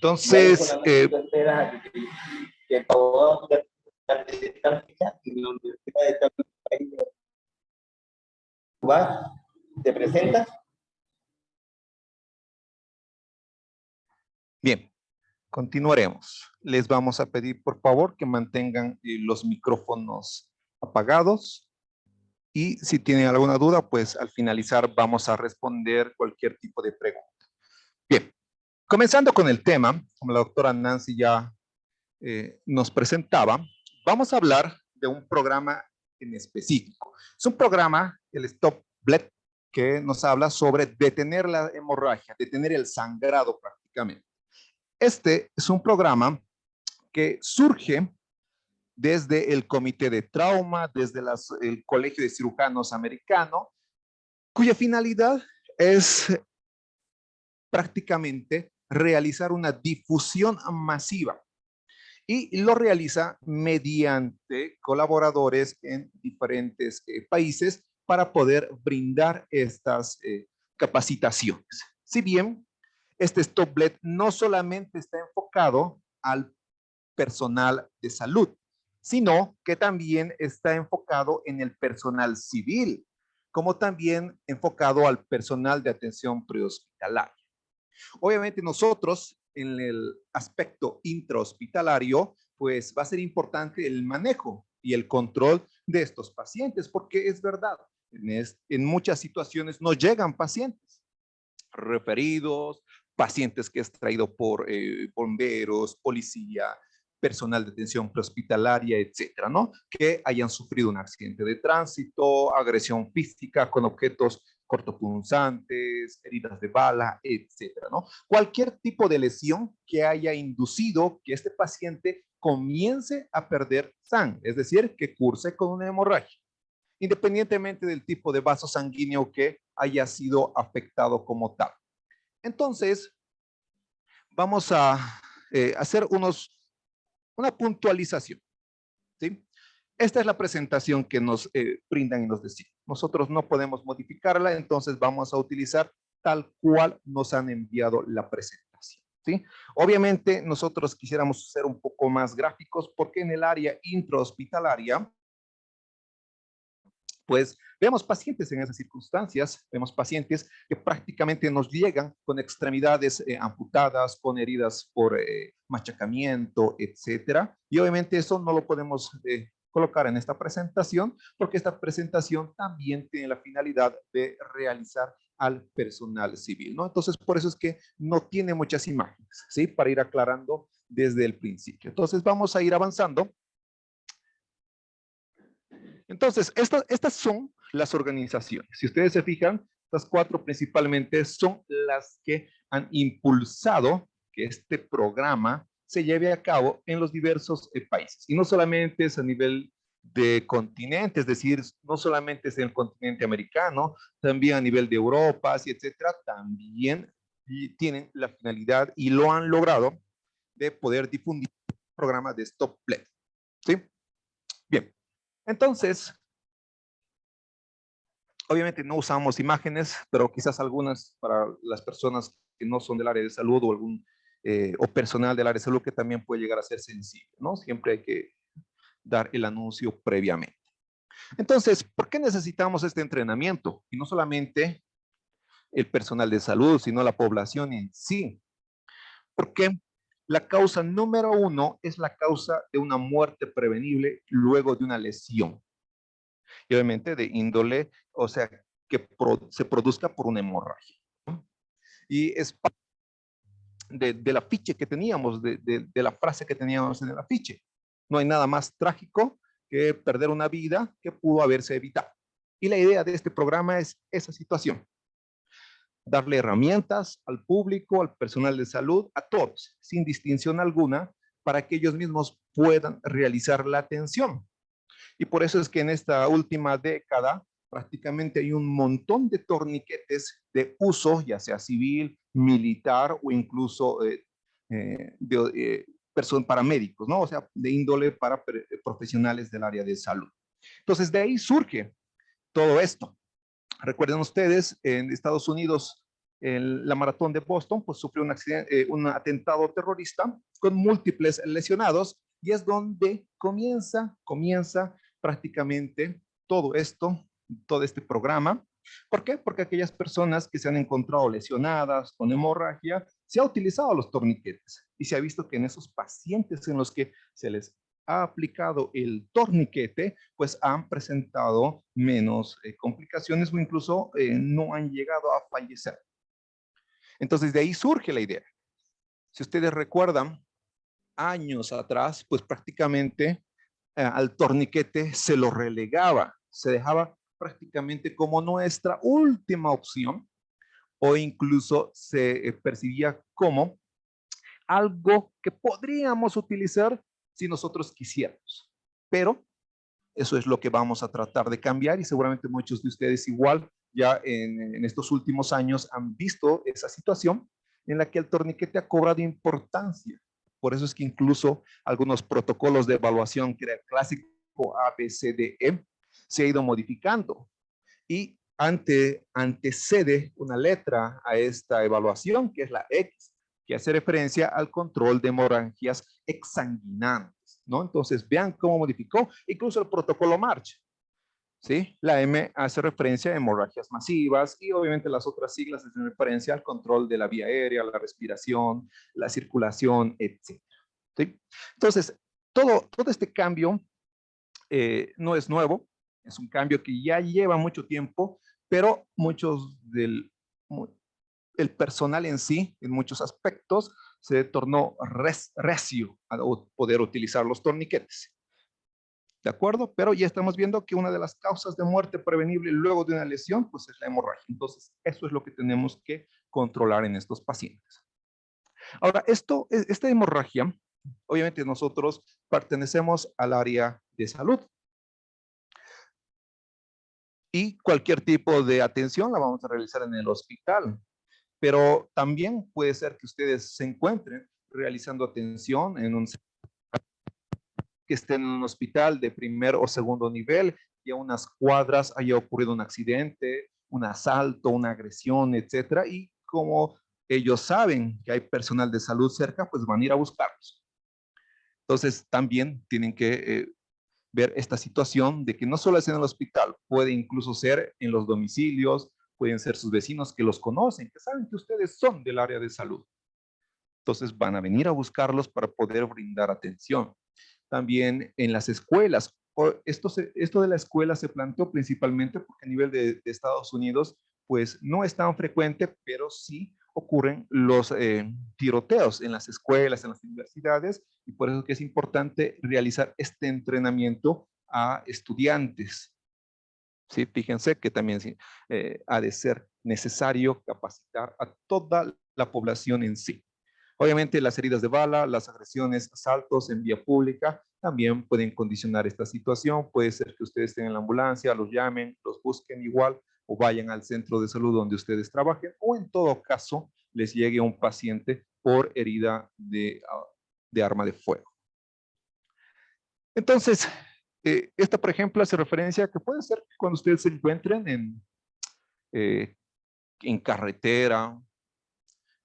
Entonces, ¿te presentas? bien, continuaremos. Les vamos a pedir, por favor, que mantengan los micrófonos apagados. Y si tienen alguna duda, pues al finalizar vamos a responder cualquier tipo de pregunta. Bien, comenzando con el tema, como la doctora Nancy ya nos presentaba, vamos a hablar de un programa en específico. Es un programa, el Stop Bled, que nos habla sobre detener la hemorragia, detener el sangrado prácticamente. Este es un programa que surge desde el Comité de Trauma, desde el Colegio de Cirujanos Americano, cuya finalidad es prácticamente realizar una difusión masiva y lo realiza mediante colaboradores en diferentes países para poder brindar estas capacitaciones. Si bien este Stop Bled no solamente está enfocado al personal de salud, sino que también está enfocado en el personal civil, como también enfocado al personal de atención prehospitalaria. Obviamente nosotros en el aspecto intrahospitalario, pues va a ser importante el manejo y el control de estos pacientes, porque es verdad, en muchas situaciones no llegan pacientes referidos, pacientes que es traído por bomberos, policía, personal de atención prehospitalaria, etcétera, ¿no? Que hayan sufrido un accidente de tránsito, agresión física con objetos cortopunzantes, heridas de bala, etcétera, ¿no? Cualquier tipo de lesión que haya inducido que este paciente comience a perder sangre, es decir, que curse con una hemorragia, independientemente del tipo de vaso sanguíneo que haya sido afectado como tal. Entonces, vamos a hacer una puntualización, ¿sí? Esta es la presentación que nos brindan y nos deciden. Nosotros no podemos modificarla, entonces vamos a utilizar tal cual nos han enviado la presentación, ¿sí? Obviamente, nosotros quisiéramos ser un poco más gráficos porque en el área intrahospitalaria, pues vemos pacientes en esas circunstancias, vemos pacientes que prácticamente nos llegan con extremidades amputadas, con heridas por machacamiento, etcétera. Y obviamente eso no lo podemos colocar en esta presentación, porque esta presentación también tiene la finalidad de realizar al personal civil, ¿no? Entonces, por eso es que no tiene muchas imágenes, ¿sí? Para ir aclarando desde el principio. Entonces, vamos a ir avanzando. Entonces, estas son las organizaciones. Si ustedes se fijan, estas cuatro principalmente son las que han impulsado que este programa se lleve a cabo en los diversos países. Y no solamente es a nivel de continente, es decir, no solamente es en el continente americano, también a nivel de Europa, etcétera, también tienen la finalidad y lo han logrado de poder difundir el programa de Stop Bled. ¿Sí? Bien. Entonces, obviamente no usamos imágenes, pero quizás algunas para las personas que no son del área de salud o algún o personal del área de salud que también puede llegar a ser sensible, ¿no? Siempre hay que dar el anuncio previamente. Entonces, ¿por qué necesitamos este entrenamiento? Y no solamente el personal de salud, sino la población en sí. Porque la causa número uno es la causa de una muerte prevenible luego de una lesión. Y obviamente de índole, o sea, que se produzca por una hemorragia. Y es parte del afiche que teníamos, de la frase que teníamos en el afiche. No hay nada más trágico que perder una vida que pudo haberse evitado. Y la idea de este programa es esa situación. Darle herramientas al público, al personal de salud, a todos, sin distinción alguna, para que ellos mismos puedan realizar la atención. Y por eso es que en esta última década prácticamente hay un montón de torniquetes de uso, ya sea civil, militar o incluso paramédicos, ¿no? O sea, de índole para profesionales del área de salud. Entonces, de ahí surge todo esto. Recuerden ustedes, en Estados Unidos la maratón de Boston, pues sufrió un atentado terrorista con múltiples lesionados y es donde comienza prácticamente todo esto, todo este programa. ¿Por qué? Porque aquellas personas que se han encontrado lesionadas con hemorragia, se ha utilizado los torniquetes y se ha visto que en esos pacientes en los que se les ha aplicado el torniquete, pues han presentado menos complicaciones o incluso no han llegado a fallecer. Entonces de ahí surge la idea. Si ustedes recuerdan, años atrás, pues prácticamente al torniquete se lo relegaba, se dejaba prácticamente como nuestra última opción o incluso se percibía como algo que podríamos utilizar si nosotros quisiéramos. Pero eso es lo que vamos a tratar de cambiar y seguramente muchos de ustedes igual ya en estos últimos años han visto esa situación en la que el torniquete ha cobrado importancia. Por eso es que incluso algunos protocolos de evaluación que era el clásico ABCDE se ha ido modificando y antecede una letra a esta evaluación que es la X, que hace referencia al control de hemorragias exsanguinantes, ¿no? Entonces, vean cómo modificó incluso el protocolo March, ¿sí? La M hace referencia a hemorragias masivas y obviamente las otras siglas hacen referencia al control de la vía aérea, la respiración, la circulación, etc. ¿Sí? Entonces, todo este cambio no es nuevo, es un cambio que ya lleva mucho tiempo, pero el personal en sí, en muchos aspectos, se tornó recio a poder utilizar los torniquetes. ¿De acuerdo? Pero ya estamos viendo que una de las causas de muerte prevenible luego de una lesión, pues es la hemorragia. Entonces, eso es lo que tenemos que controlar en estos pacientes. Ahora, esta hemorragia, obviamente nosotros pertenecemos al área de salud. Y cualquier tipo de atención la vamos a realizar en el hospital. Pero también puede ser que ustedes se encuentren realizando atención que estén en un hospital de primer o segundo nivel y a unas cuadras haya ocurrido un accidente, un asalto, una agresión, etcétera. Y como ellos saben que hay personal de salud cerca, pues van a ir a buscarlos. Entonces también tienen que ver esta situación de que no solo es en el hospital, puede incluso ser en los domicilios, pueden ser sus vecinos que los conocen, que saben que ustedes son del área de salud. Entonces van a venir a buscarlos para poder brindar atención. También en las escuelas. Esto de la escuela se planteó principalmente porque a nivel de Estados Unidos, pues no es tan frecuente, pero sí ocurren los tiroteos en las escuelas, en las universidades, y por eso que es importante realizar este entrenamiento a estudiantes. ¿Sí? Fíjense que también ha de ser necesario capacitar a toda la población en sí. Obviamente las heridas de bala, las agresiones, asaltos en vía pública también pueden condicionar esta situación. Puede ser que ustedes estén en la ambulancia, los llamen, los busquen igual o vayan al centro de salud donde ustedes trabajen o en todo caso les llegue un paciente por herida de arma de fuego. Entonces, esta por ejemplo hace referencia a que puede ser que cuando ustedes se encuentren en carretera,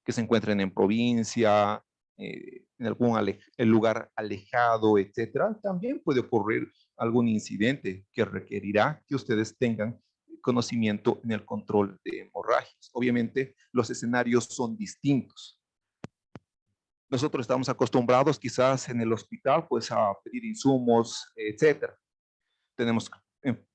que se encuentren en provincia, en algún lugar alejado, etcétera, también puede ocurrir algún incidente que requerirá que ustedes tengan conocimiento en el control de hemorragias. Obviamente, los escenarios son distintos. Nosotros estamos acostumbrados quizás en el hospital pues a pedir insumos, etcétera. Tenemos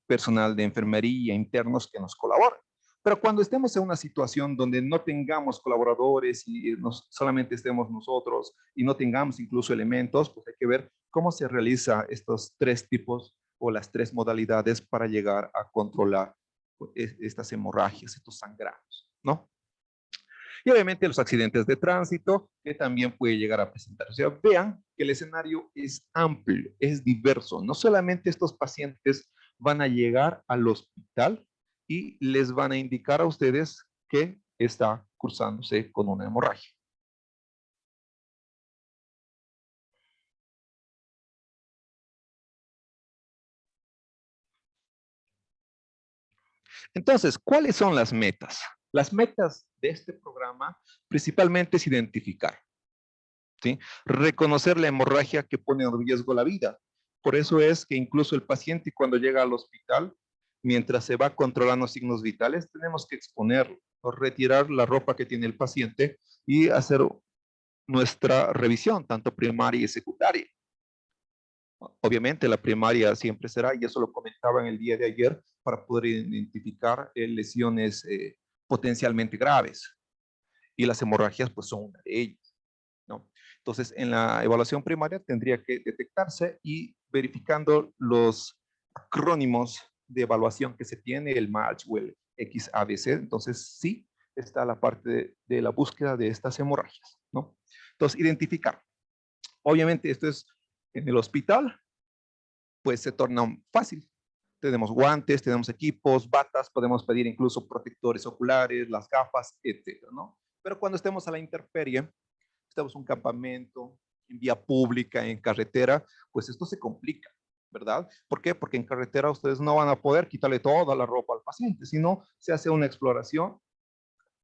personal de enfermería, internos que nos colaboran. Pero cuando estemos en una situación donde no tengamos colaboradores y solamente estemos nosotros y no tengamos incluso elementos, pues hay que ver cómo se realiza estos tres tipos o las tres modalidades para llegar a controlar estas hemorragias, estos sangrados, ¿no? Y obviamente los accidentes de tránsito que también puede llegar a presentarse. O sea, vean que el escenario es amplio, es diverso. No solamente estos pacientes van a llegar al hospital y les van a indicar a ustedes que está cursándose con una hemorragia. Entonces, ¿cuáles son las metas? Las metas de este programa principalmente es identificar, ¿sí? Reconocer la hemorragia que pone en riesgo la vida. Por eso es que incluso el paciente cuando llega al hospital, mientras se va controlando signos vitales, tenemos que exponerlo o retirar la ropa que tiene el paciente y hacer nuestra revisión, tanto primaria y secundaria. Obviamente la primaria siempre será, y eso lo comentaba en el día de ayer, para poder identificar lesiones potencialmente graves. Y las hemorragias pues son una de ellas, ¿no? Entonces en la evaluación primaria tendría que detectarse y verificando los acrónimos de evaluación que se tiene, el MARCH o el XABC, entonces sí está la parte de la búsqueda de estas hemorragias, ¿no? Entonces identificar. Obviamente esto es en el hospital, pues se torna fácil. Tenemos guantes, tenemos equipos, batas, podemos pedir incluso protectores oculares, las gafas, etcétera, ¿no? Pero cuando estemos a la intemperie, estamos en un campamento, en vía pública, en carretera, pues esto se complica, ¿verdad? ¿Por qué? Porque en carretera ustedes no van a poder quitarle toda la ropa al paciente, sino se hace una exploración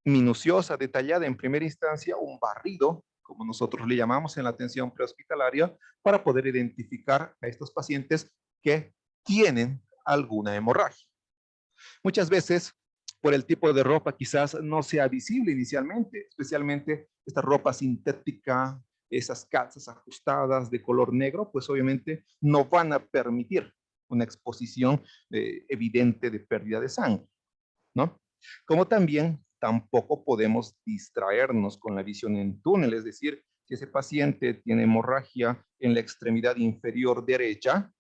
minuciosa, detallada, en primera instancia, un barrido, como nosotros le llamamos en la atención prehospitalaria, para poder identificar a estos pacientes que tienen alguna hemorragia. Muchas veces, por el tipo de ropa, quizás no sea visible inicialmente, especialmente esta ropa sintética, esas calzas ajustadas de color negro, pues obviamente no van a permitir una exposición evidente de pérdida de sangre, ¿no? Como también tampoco podemos distraernos con la visión en túnel, es decir, si ese paciente tiene hemorragia en la extremidad inferior derecha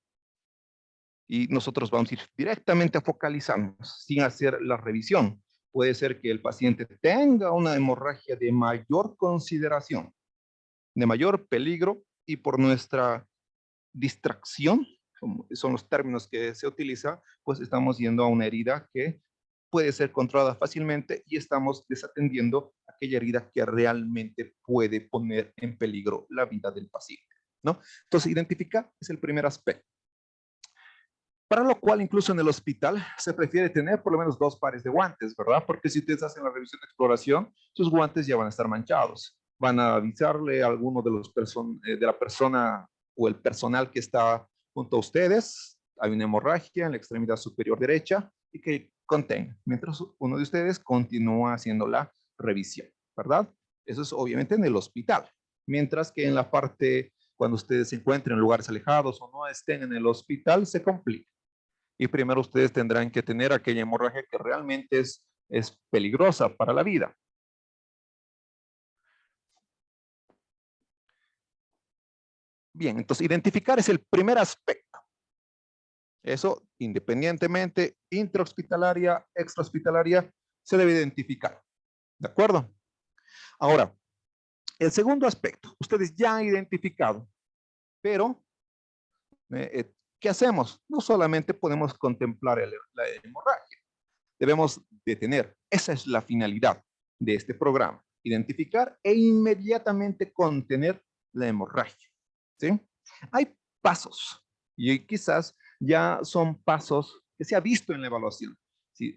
y nosotros vamos a ir directamente a focalizarnos sin hacer la revisión. Puede ser que el paciente tenga una hemorragia de mayor consideración, de mayor peligro y por nuestra distracción, como son los términos que se utiliza, pues estamos yendo a una herida que puede ser controlada fácilmente y estamos desatendiendo aquella herida que realmente puede poner en peligro la vida del paciente, ¿no? Entonces, identificar es el primer aspecto. Para lo cual, incluso en el hospital, se prefiere tener por lo menos 2 pares de guantes, ¿verdad? Porque si ustedes hacen la revisión de exploración, sus guantes ya van a estar manchados. Van a avisarle a alguno de, de la persona o el personal que está junto a ustedes, hay una hemorragia en la extremidad superior derecha y que contenga, mientras uno de ustedes continúa haciendo la revisión, ¿verdad? Eso es obviamente en el hospital. Mientras que en la parte, cuando ustedes se encuentren en lugares alejados o no estén en el hospital, se complica. Y primero ustedes tendrán que tener aquella hemorragia que realmente es peligrosa para la vida. Bien, entonces identificar es el primer aspecto. Eso, independientemente, intrahospitalaria, extrahospitalaria, se debe identificar. ¿De acuerdo? Ahora, el segundo aspecto, ustedes ya han identificado, pero ¿qué hacemos? No solamente podemos contemplar la hemorragia, debemos detener. Esa es la finalidad de este programa, identificar e inmediatamente contener la hemorragia, ¿sí? Hay pasos y quizás ya son pasos que se ha visto en la evaluación.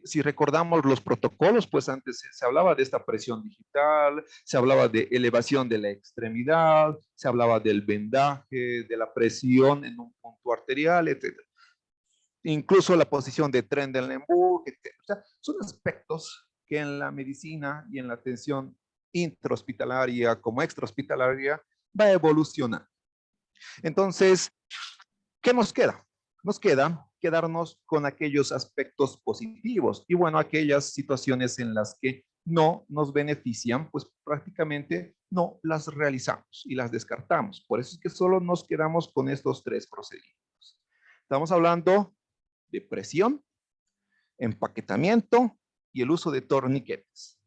Si recordamos los protocolos, pues antes se hablaba de esta presión digital, se hablaba de elevación de la extremidad, se hablaba del vendaje, de la presión en un punto arterial, etc. Incluso la posición de Trendelenburg, etc. O sea, son aspectos que en la medicina y en la atención intrahospitalaria como extrahospitalaria va a evolucionar. Entonces, ¿qué nos queda? Nos queda quedarnos con aquellos aspectos positivos y bueno, aquellas situaciones en las que no nos benefician, pues prácticamente no las realizamos y las descartamos. Por eso es que solo nos quedamos con estos 3 procedimientos. Estamos hablando de presión, empaquetamiento y el uso de torniquetes.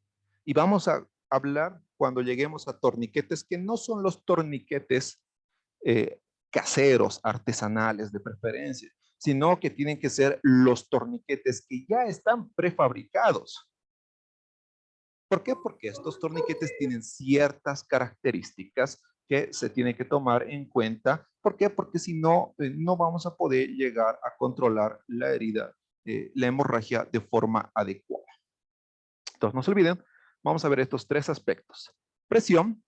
Y vamos a hablar cuando lleguemos a torniquetes que no son los torniquetes caseros, artesanales de preferencia, sino que tienen que ser los torniquetes que ya están prefabricados. ¿Por qué? Porque estos torniquetes tienen ciertas características que se tiene que tomar en cuenta. ¿Por qué? Porque si no, no vamos a poder llegar a controlar la herida, la hemorragia de forma adecuada. Entonces, no se olviden, vamos a ver estos tres aspectos. Presión,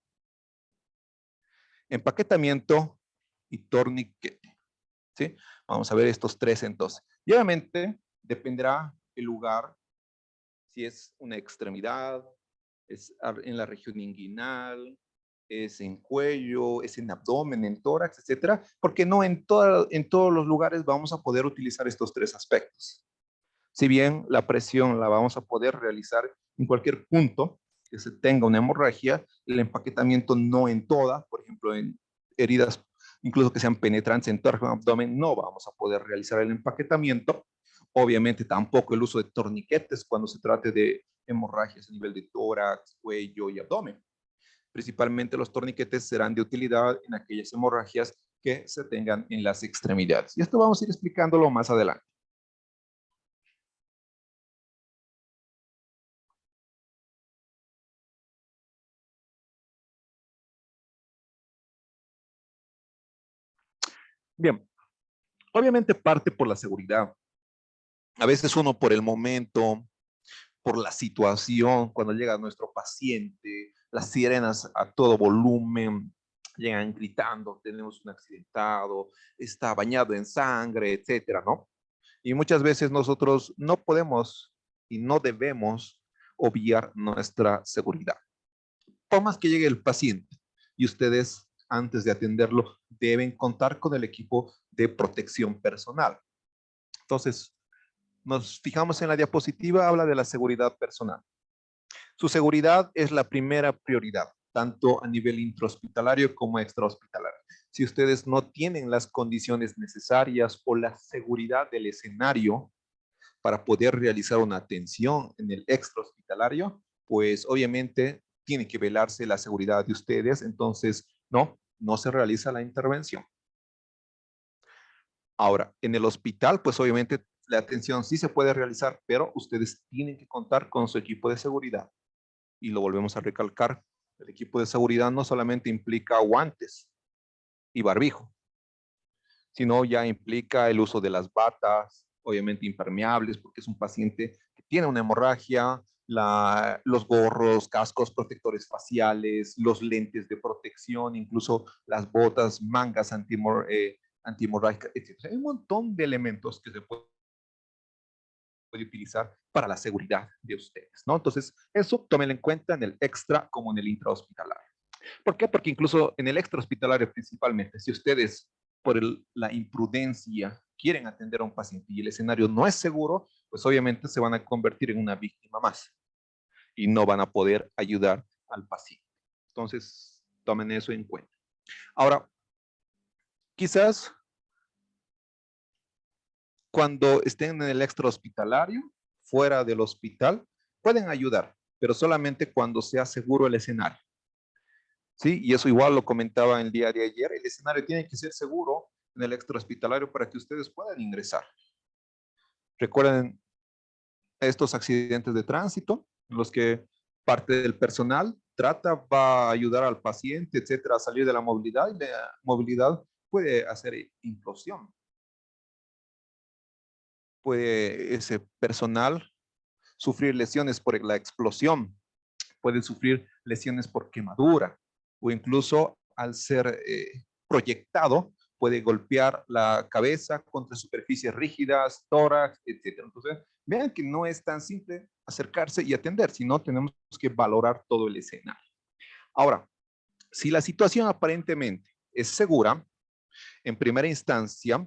empaquetamiento y torniquete. ¿Sí? Vamos a ver estos tres entonces. Y obviamente dependerá el lugar, si es una extremidad, es en la región inguinal, es en cuello, es en abdomen, en tórax, etcétera, porque no en todos los lugares vamos a poder utilizar estos tres aspectos. Si bien la presión la vamos a poder realizar en cualquier punto que se tenga una hemorragia, el empaquetamiento no en toda, por ejemplo, en heridas incluso que sean penetrantes en tórax o abdomen, no vamos a poder realizar el empaquetamiento. Obviamente tampoco el uso de torniquetes cuando se trate de hemorragias a nivel de tórax, cuello y abdomen. Principalmente los torniquetes serán de utilidad en aquellas hemorragias que se tengan en las extremidades. Y esto vamos a ir explicándolo más adelante. Bien, obviamente parte por la seguridad. A veces uno por el momento, por la situación, cuando llega nuestro paciente, las sirenas a todo volumen, llegan gritando, tenemos un accidentado, está bañado en sangre, etcétera, ¿no? Y muchas veces nosotros no podemos y no debemos obviar nuestra seguridad. Por más que llegue el paciente y ustedes, antes de atenderlo, deben contar con el equipo de protección personal. Entonces, nos fijamos en la diapositiva, habla de la seguridad personal. Su seguridad es la primera prioridad, tanto a nivel intrahospitalario como extrahospitalario. Si ustedes no tienen las condiciones necesarias o la seguridad del escenario para poder realizar una atención en el extrahospitalario, pues obviamente tiene que velarse la seguridad de ustedes, entonces no se realiza la intervención. Ahora, en el hospital, pues obviamente la atención sí se puede realizar, pero ustedes tienen que contar con su equipo de seguridad. Y lo volvemos a recalcar, el equipo de seguridad no solamente implica guantes y barbijo, sino ya implica el uso de las batas, obviamente impermeables, porque es un paciente que tiene una hemorragia, los gorros, cascos protectores faciales, los lentes de protección, incluso las botas, mangas antihemorrágicas, etc. Hay un montón de elementos que se puede utilizar para la seguridad de ustedes, ¿no? Entonces, eso tómenlo en cuenta en el extra como en el intrahospitalario. ¿Por qué? Porque incluso en el extrahospitalario principalmente, si ustedes por la imprudencia quieren atender a un paciente y el escenario no es seguro, pues obviamente se van a convertir en una víctima más y no van a poder ayudar al paciente. Entonces, tomen eso en cuenta. Ahora, quizás cuando estén en el extrahospitalario, fuera del hospital, pueden ayudar, pero solamente cuando sea seguro el escenario. ¿Sí? Y eso igual lo comentaba el día de ayer, el escenario tiene que ser seguro en el extrahospitalario para que ustedes puedan ingresar. Recuerden estos accidentes de tránsito, en los que parte del personal va a ayudar al paciente, etcétera, a salir de la movilidad, y la movilidad puede hacer implosión. Puede ese personal sufrir lesiones por la explosión, puede sufrir lesiones por quemadura, o incluso al ser proyectado, puede golpear la cabeza contra superficies rígidas, tórax, etc. Entonces, vean que no es tan simple acercarse y atender, sino tenemos que valorar todo el escenario. Ahora, si la situación aparentemente es segura, en primera instancia,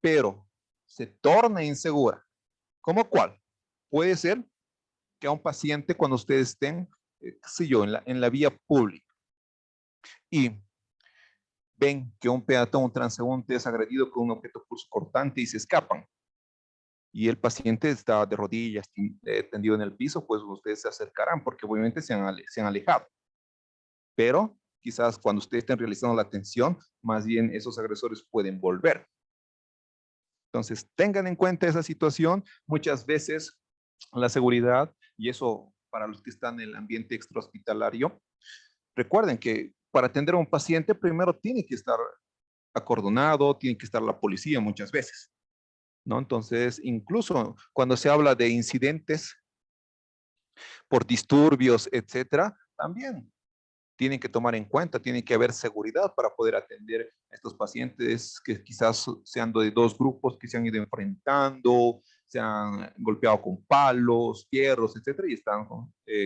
pero se torna insegura, ¿cómo cuál? Puede ser que a un paciente cuando ustedes estén, qué sé yo, en la vía pública y ven que un peatón, un transeúnte es agredido con un objeto cortante y se escapan, y el paciente está de rodillas, tendido en el piso, pues ustedes se acercarán porque obviamente se han alejado. Pero quizás cuando ustedes estén realizando la atención, más bien esos agresores pueden volver. Entonces, tengan en cuenta esa situación. Muchas veces la seguridad, y eso para los que están en el ambiente extrahospitalario, recuerden que para atender a un paciente primero tiene que estar acordonado, tiene que estar la policía muchas veces, ¿no? Entonces, incluso cuando se habla de incidentes por disturbios, etcétera, también tienen que tomar en cuenta, tiene que haber seguridad para poder atender a estos pacientes que quizás sean de dos grupos que se han ido enfrentando, se han golpeado con palos, fierros, etcétera, y están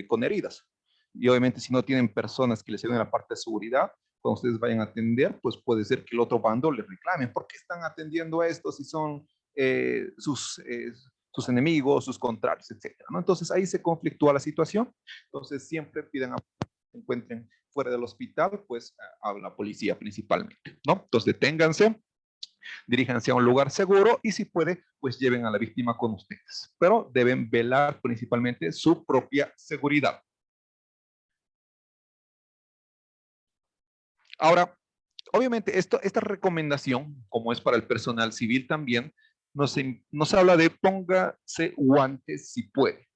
con heridas. Y obviamente si no tienen personas que les ayuden en la parte de seguridad, cuando ustedes vayan a atender, pues puede ser que el otro bando les reclame, ¿por qué están atendiendo a esto si son sus enemigos, sus contrarios, etcétera, ¿no? Entonces ahí se conflictúa la situación. Entonces siempre pidan a se encuentren fuera del hospital, pues a la policía principalmente, ¿no? Entonces deténganse, diríjanse a un lugar seguro y si puede, pues lleven a la víctima con ustedes. Pero deben velar principalmente su propia seguridad. Ahora, obviamente, esta recomendación, como es para el personal civil también, nos habla de póngase guantes si puede.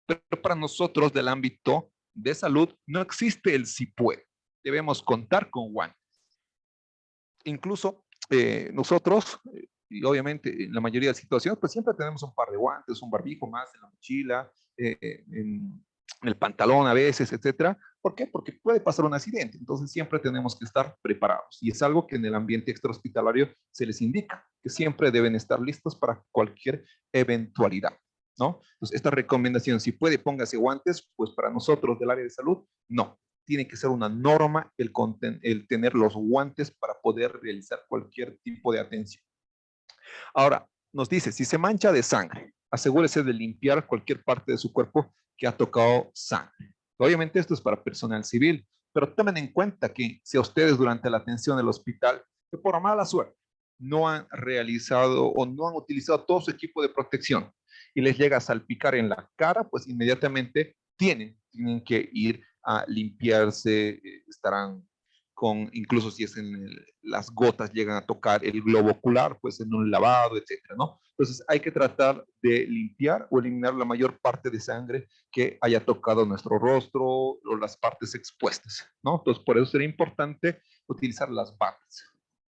Pero para nosotros del ámbito de salud no existe el si puede. Debemos contar con guantes. Incluso nosotros, y obviamente en la mayoría de situaciones, pues siempre tenemos un par de guantes, un barbijo más en la mochila, en el pantalón a veces, etcétera. ¿Por qué? Porque puede pasar un accidente. Entonces siempre tenemos que estar preparados. Y es algo que en el ambiente extrahospitalario se les indica, que siempre deben estar listos para cualquier eventualidad, ¿no? Entonces esta recomendación, si puede, póngase guantes, pues para nosotros del área de salud, no. Tiene que ser una norma el tener los guantes para poder realizar cualquier tipo de atención. Ahora, nos dice, si se mancha de sangre, asegúrese de limpiar cualquier parte de su cuerpo que ha tocado sangre. Obviamente esto es para personal civil, pero tomen en cuenta que si a ustedes durante la atención del hospital, que por mala suerte, no han realizado o no han utilizado todo su equipo de protección y les llega a salpicar en la cara, pues inmediatamente tienen que ir a limpiarse, estarán con, incluso si es las gotas llegan a tocar el globo ocular, pues en un lavado, etcétera, ¿no? Entonces hay que tratar de limpiar o eliminar la mayor parte de sangre que haya tocado nuestro rostro o las partes expuestas, ¿no? Entonces por eso sería importante utilizar las batas,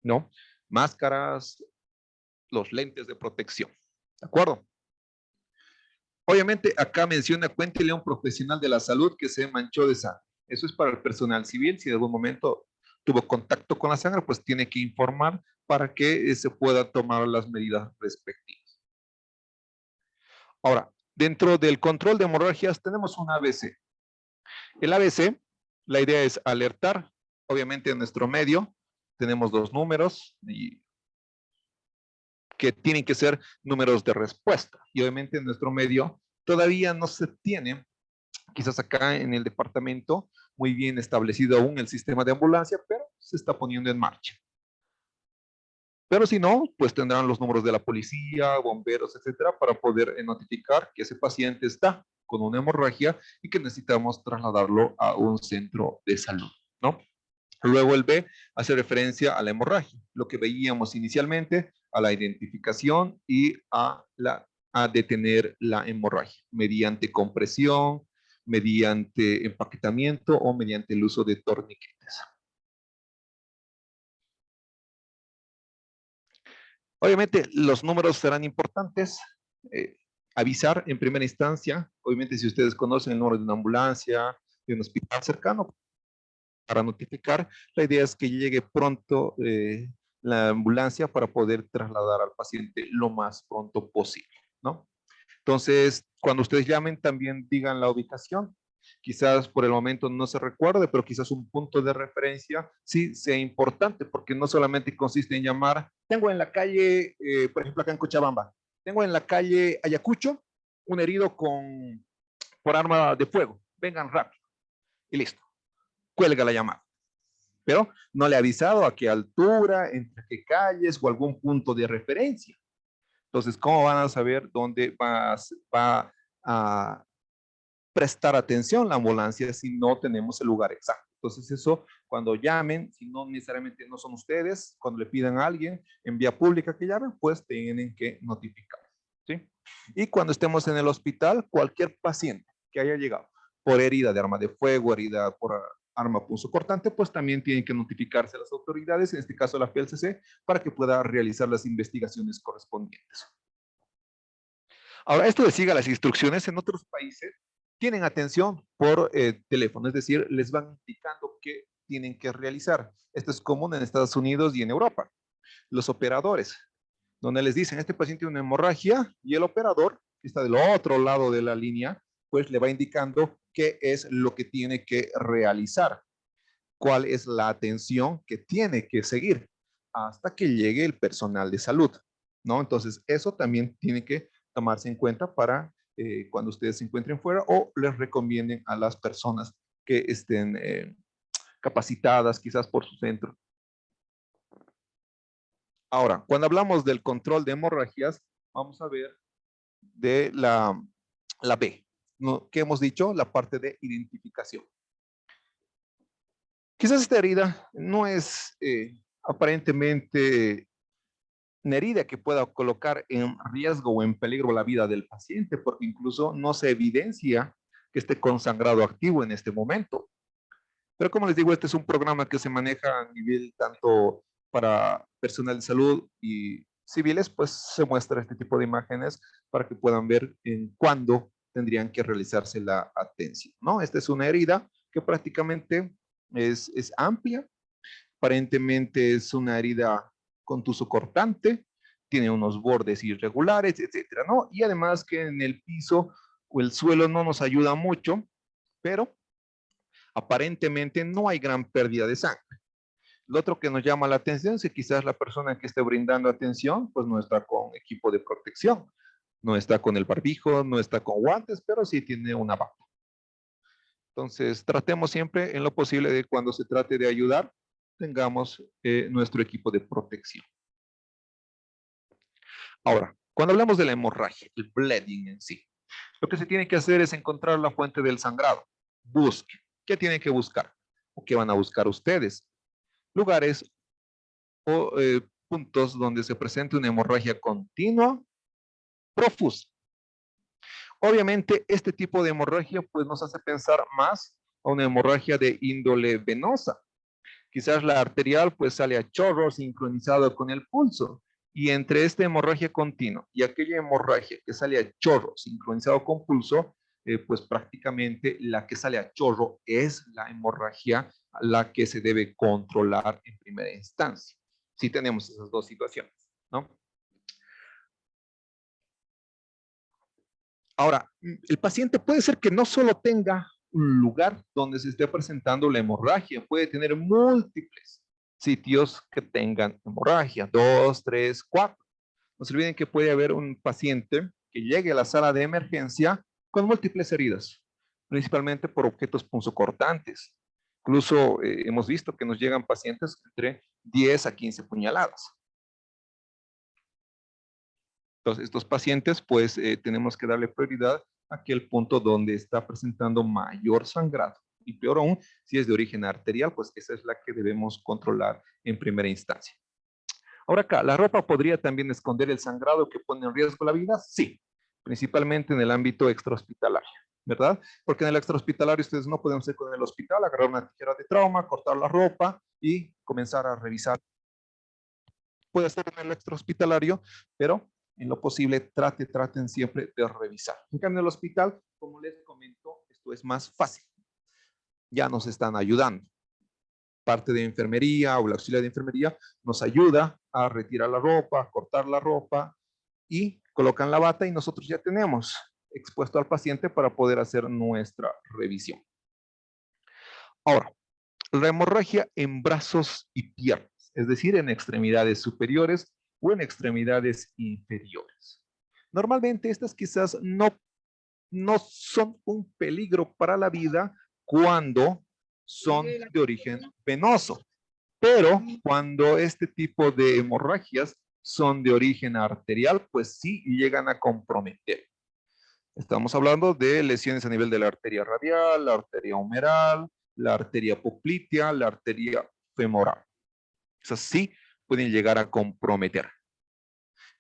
¿no? Máscaras, los lentes de protección, ¿de acuerdo? Obviamente acá menciona, cuéntele a un profesional de la salud que se manchó de sangre. Eso es para el personal civil. Si en algún momento tuvo contacto con la sangre, pues tiene que informar para que se puedan tomar las medidas respectivas. Ahora, dentro del control de hemorragias tenemos un ABC. El ABC, la idea es alertar, obviamente en nuestro medio tenemos dos números y que tienen que ser números de respuesta. Y obviamente en nuestro medio todavía no se tiene, quizás acá en el departamento, muy bien establecido aún el sistema de ambulancia, pero se está poniendo en marcha. Pero si no, pues tendrán los números de la policía, bomberos, etcétera, para poder notificar que ese paciente está con una hemorragia y que necesitamos trasladarlo a un centro de salud, ¿no? Luego el B hace referencia a la hemorragia, lo que veíamos inicialmente, a la identificación y a detener la hemorragia mediante compresión, mediante empaquetamiento o mediante el uso de torniquetes. Obviamente los números serán importantes. Avisar en primera instancia, obviamente si ustedes conocen el número de una ambulancia, de un hospital cercano, para notificar. La idea es que llegue pronto la ambulancia para poder trasladar al paciente lo más pronto posible, ¿no? Entonces, cuando ustedes llamen, también digan la ubicación. Quizás por el momento no se recuerde, pero quizás un punto de referencia sí sea importante, porque no solamente consiste en llamar, tengo en la calle, por ejemplo, acá en Cochabamba, tengo en la calle Ayacucho un herido por arma de fuego, vengan rápido, y listo, cuelga la llamada. Pero no le ha avisado a qué altura, entre qué calles o algún punto de referencia. Entonces, ¿cómo van a saber dónde va a prestar atención la ambulancia si no tenemos el lugar exacto? Entonces, eso, cuando llamen, si no necesariamente no son ustedes, cuando le pidan a alguien en vía pública que llamen, pues tienen que notificar, ¿sí? Y cuando estemos en el hospital, cualquier paciente que haya llegado por herida de arma de fuego, herida por arma punzocortante, pues también tienen que notificarse a las autoridades, en este caso la PLCC, para que pueda realizar las investigaciones correspondientes. Ahora, esto de siga las instrucciones en otros países tienen atención por teléfono, es decir, les van indicando qué tienen que realizar. Esto es común en Estados Unidos y en Europa. Los operadores, donde les dicen, este paciente tiene una hemorragia, y el operador, que está del otro lado de la línea, pues le va indicando qué es lo que tiene que realizar, cuál es la atención que tiene que seguir hasta que llegue el personal de salud, ¿no? Entonces, eso también tiene que tomarse en cuenta para cuando ustedes se encuentren fuera o les recomienden a las personas que estén capacitadas quizás por su centro. Ahora, cuando hablamos del control de hemorragias, vamos a ver de la B, ¿no? ¿Qué hemos dicho? La parte de identificación. Quizás esta herida no es aparentemente una herida que pueda colocar en riesgo o en peligro la vida del paciente, porque incluso no se evidencia que esté con sangrado activo en este momento. Pero como les digo, este es un programa que se maneja a nivel tanto para personal de salud y civiles, pues se muestra este tipo de imágenes para que puedan ver en cuándo tendrían que realizarse la atención, ¿no? Esta es una herida que prácticamente es amplia, aparentemente es una herida contuso cortante, tiene unos bordes irregulares, etcétera, ¿no? Y además que en el piso o el suelo no nos ayuda mucho, pero aparentemente no hay gran pérdida de sangre. Lo otro que nos llama la atención es que quizás la persona que esté brindando atención, pues no está con equipo de protección, no está con el barbijo, no está con guantes, pero sí tiene una bata. Entonces, tratemos siempre en lo posible de cuando se trate de ayudar, tengamos nuestro equipo de protección. Ahora, cuando hablamos de la hemorragia, el bleeding en sí, lo que se tiene que hacer es encontrar la fuente del sangrado. Busque. ¿Qué tienen que buscar? ¿O qué van a buscar ustedes? Lugares o puntos donde se presente una hemorragia continua, profusa. Obviamente, este tipo de hemorragia pues nos hace pensar más a una hemorragia de índole venosa. Quizás la arterial pues sale a chorro sincronizado con el pulso. Y entre esta hemorragia continua y aquella hemorragia que sale a chorro sincronizado con pulso, pues prácticamente la que sale a chorro es la hemorragia a la que se debe controlar en primera instancia. Si tenemos esas dos situaciones, ¿no? Ahora, el paciente puede ser que no solo tenga un lugar donde se esté presentando la hemorragia, puede tener múltiples sitios que tengan hemorragia, 2, 3, 4. No se olviden que puede haber un paciente que llegue a la sala de emergencia con múltiples heridas, principalmente por objetos punzocortantes. Incluso hemos visto que nos llegan pacientes entre 10 a 15 puñaladas. Entonces, estos pacientes, pues, tenemos que darle prioridad a aquel punto donde está presentando mayor sangrado. Y peor aún, si es de origen arterial, pues esa es la que debemos controlar en primera instancia. Ahora acá, ¿la ropa podría también esconder el sangrado que pone en riesgo la vida? Sí, principalmente en el ámbito extrahospitalario, ¿verdad? Porque en el extrahospitalario ustedes no pueden hacer con el hospital, agarrar una tijera de trauma, cortar la ropa y comenzar a revisar. Puede ser en el extrahospitalario, pero en lo posible traten siempre de revisar. En cambio, en el hospital, como les comento, esto es más fácil. Ya nos están ayudando. Parte de enfermería o la auxiliar de enfermería nos ayuda a retirar la ropa, a cortar la ropa y colocan la bata y nosotros ya tenemos expuesto al paciente para poder hacer nuestra revisión. Ahora, la hemorragia en brazos y piernas, es decir, en extremidades superiores o en extremidades inferiores. Normalmente estas quizás no son un peligro para la vida cuando son de origen venoso, pero cuando este tipo de hemorragias son de origen arterial, pues sí llegan a comprometer. Estamos hablando de lesiones a nivel de la arteria radial, la arteria humeral, la arteria poplitea, la arteria femoral. Esas sí pueden llegar a comprometer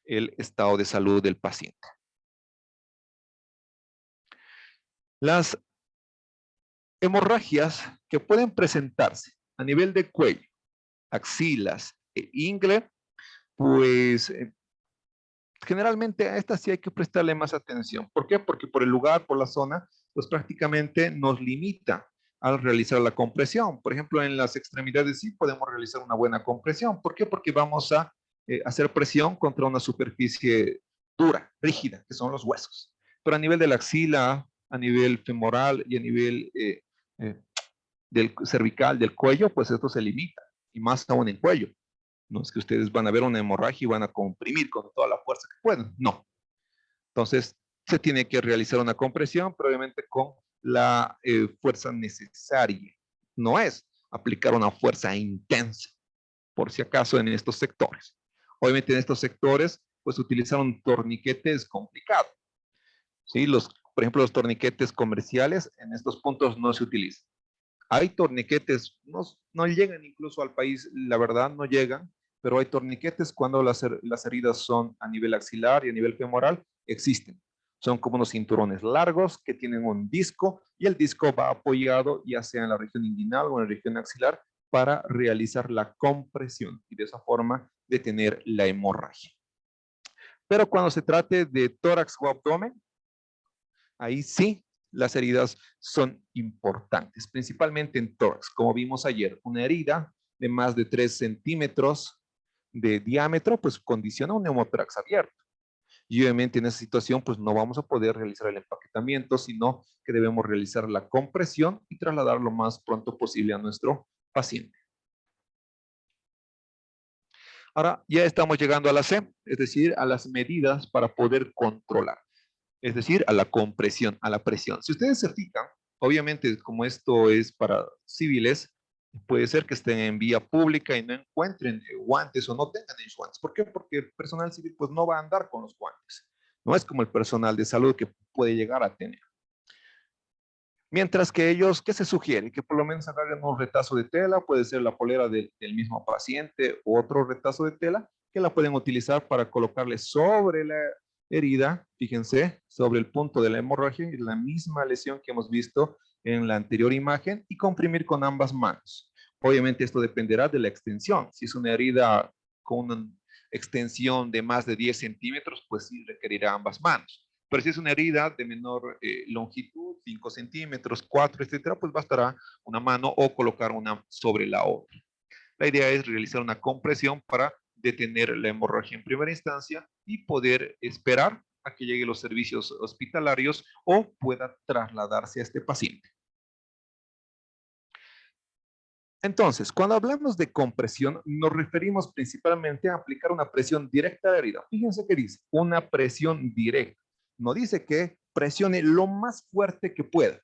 el estado de salud del paciente. Las hemorragias que pueden presentarse a nivel de cuello, axilas e ingle, pues generalmente a estas sí hay que prestarle más atención. ¿Por qué? Porque por el lugar, por la zona, pues prácticamente nos limita al realizar la compresión. Por ejemplo, en las extremidades sí podemos realizar una buena compresión. ¿Por qué? Porque vamos a hacer presión contra una superficie dura, rígida, que son los huesos. Pero a nivel de la axila, a nivel femoral y a nivel del cervical, del cuello, pues esto se limita, y más aún en cuello. No es que ustedes van a ver una hemorragia y van a comprimir con toda la fuerza que puedan, no. Entonces, se tiene que realizar una compresión, pero obviamente con la fuerza necesaria. No es aplicar una fuerza intensa, por si acaso en estos sectores. Obviamente en estos sectores, pues utilizar un torniquete es complicado. ¿Sí? Por ejemplo, los torniquetes comerciales en estos puntos no se utilizan. Hay torniquetes, no llegan incluso al país, la verdad no llegan, pero hay torniquetes cuando las heridas son a nivel axilar y a nivel femoral, existen. Son como unos cinturones largos que tienen un disco y el disco va apoyado ya sea en la región inguinal o en la región axilar para realizar la compresión y de esa forma detener la hemorragia. Pero cuando se trate de tórax o abdomen, ahí sí las heridas son importantes, principalmente en tórax. Como vimos ayer, una herida de más de 3 centímetros de diámetro, pues condiciona un neumotórax abierto. Y obviamente en esa situación, pues no vamos a poder realizar el empaquetamiento, sino que debemos realizar la compresión y trasladar lo más pronto posible a nuestro paciente. Ahora ya estamos llegando a la C, es decir, a las medidas para poder controlar. Es decir, a la compresión, a la presión. Si ustedes se fijan, obviamente como esto es para civiles, puede ser que estén en vía pública y no encuentren guantes o no tengan ellos guantes. ¿Por qué? Porque el personal civil pues no va a andar con los guantes. No es como el personal de salud que puede llegar a tener. Mientras que ellos, ¿qué se sugiere? Que por lo menos agarren un retazo de tela, puede ser la polera del mismo paciente o otro retazo de tela, que la pueden utilizar para colocarle sobre la herida, fíjense, sobre el punto de la hemorragia, y la misma lesión que hemos visto en la anterior imagen, y comprimir con ambas manos. Obviamente esto dependerá de la extensión. Si es una herida con una extensión de más de 10 centímetros, pues sí requerirá ambas manos. Pero si es una herida de menor longitud, 5 centímetros, 4, etcétera, pues bastará una mano o colocar una sobre la otra. La idea es realizar una compresión para detener la hemorragia en primera instancia y poder esperar a que lleguen los servicios hospitalarios o pueda trasladarse a este paciente. Entonces, cuando hablamos de compresión, nos referimos principalmente a aplicar una presión directa a la herida. Fíjense que dice, una presión directa. No dice que presione lo más fuerte que pueda.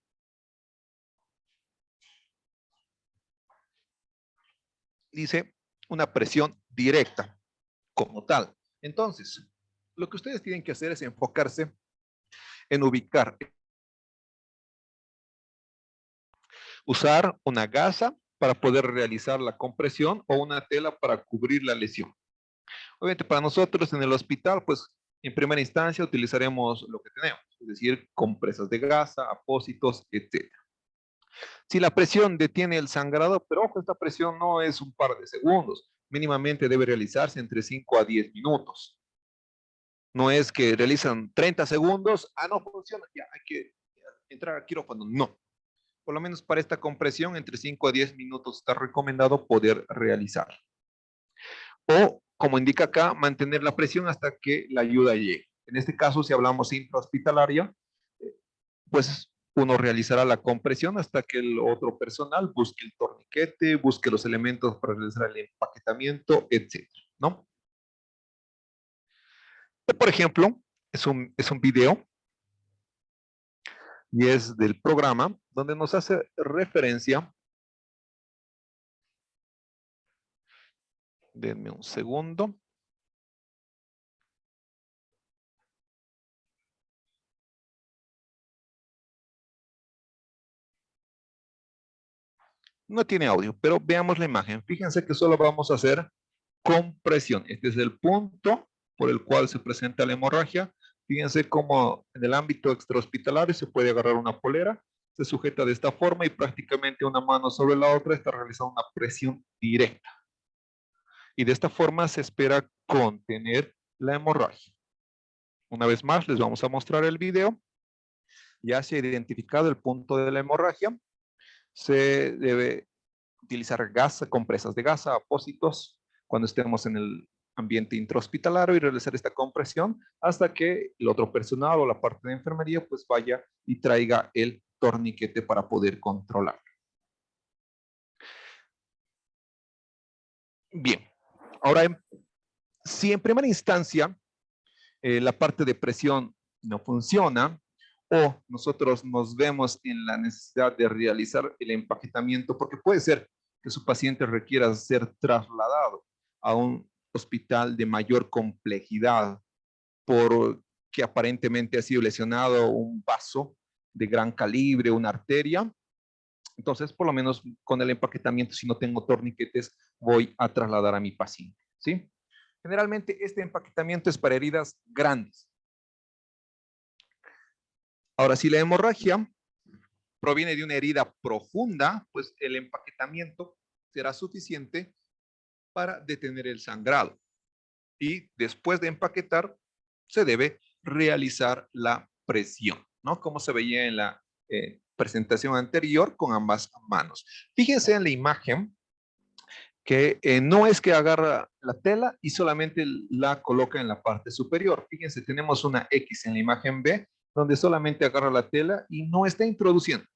Dice una presión directa como tal. Entonces, lo que ustedes tienen que hacer es enfocarse en ubicar, usar una gasa para poder realizar la compresión o una tela para cubrir la lesión. Obviamente para nosotros en el hospital, pues en primera instancia utilizaremos lo que tenemos, es decir, compresas de gasa, apósitos, etc. Si la presión detiene el sangrado, pero ojo, esta presión no es un par de segundos, mínimamente debe realizarse entre 5 a 10 minutos. No es que realizan 30 segundos, no funciona, ya hay que entrar al quirófano, no. Por lo menos para esta compresión, entre 5 a 10 minutos está recomendado poder realizar. O, como indica acá, mantener la presión hasta que la ayuda llegue. En este caso, si hablamos intrahospitalaria, pues uno realizará la compresión hasta que el otro personal busque el torniquete, busque los elementos para realizar el empaquetamiento, etc. ¿No? Por ejemplo, es un video y es del programa donde nos hace referencia. Denme un segundo. No tiene audio, pero veamos la imagen. Fíjense que solo vamos a hacer compresión. Este es el punto por el cual se presenta la hemorragia. Fíjense cómo en el ámbito extrahospitalario se puede agarrar una polera, se sujeta de esta forma y prácticamente una mano sobre la otra está realizando una presión directa. Y de esta forma se espera contener la hemorragia. Una vez más les vamos a mostrar el video. Ya se ha identificado el punto de la hemorragia. Se debe utilizar gasa, compresas de gasa, apósitos, cuando estemos en el ambiente intrahospitalario y realizar esta compresión hasta que el otro personal o la parte de enfermería pues vaya y traiga el torniquete para poder controlar. Bien, ahora si en primera instancia la parte de presión no funciona o nosotros nos vemos en la necesidad de realizar el empaquetamiento, porque puede ser que su paciente requiera ser trasladado a un hospital de mayor complejidad porque aparentemente ha sido lesionado un vaso de gran calibre, una arteria. Entonces, por lo menos con el empaquetamiento, si no tengo torniquetes, voy a trasladar a mi paciente, ¿sí? Generalmente este empaquetamiento es para heridas grandes. Ahora, si la hemorragia proviene de una herida profunda, pues el empaquetamiento será suficiente para detener el sangrado. Y después de empaquetar, se debe realizar la presión, ¿no? Como se veía en la presentación anterior con ambas manos. Fíjense en la imagen que no es que agarra la tela y solamente la coloca en la parte superior. Fíjense, tenemos una X en la imagen B, donde solamente agarra la tela y no está introduciendo.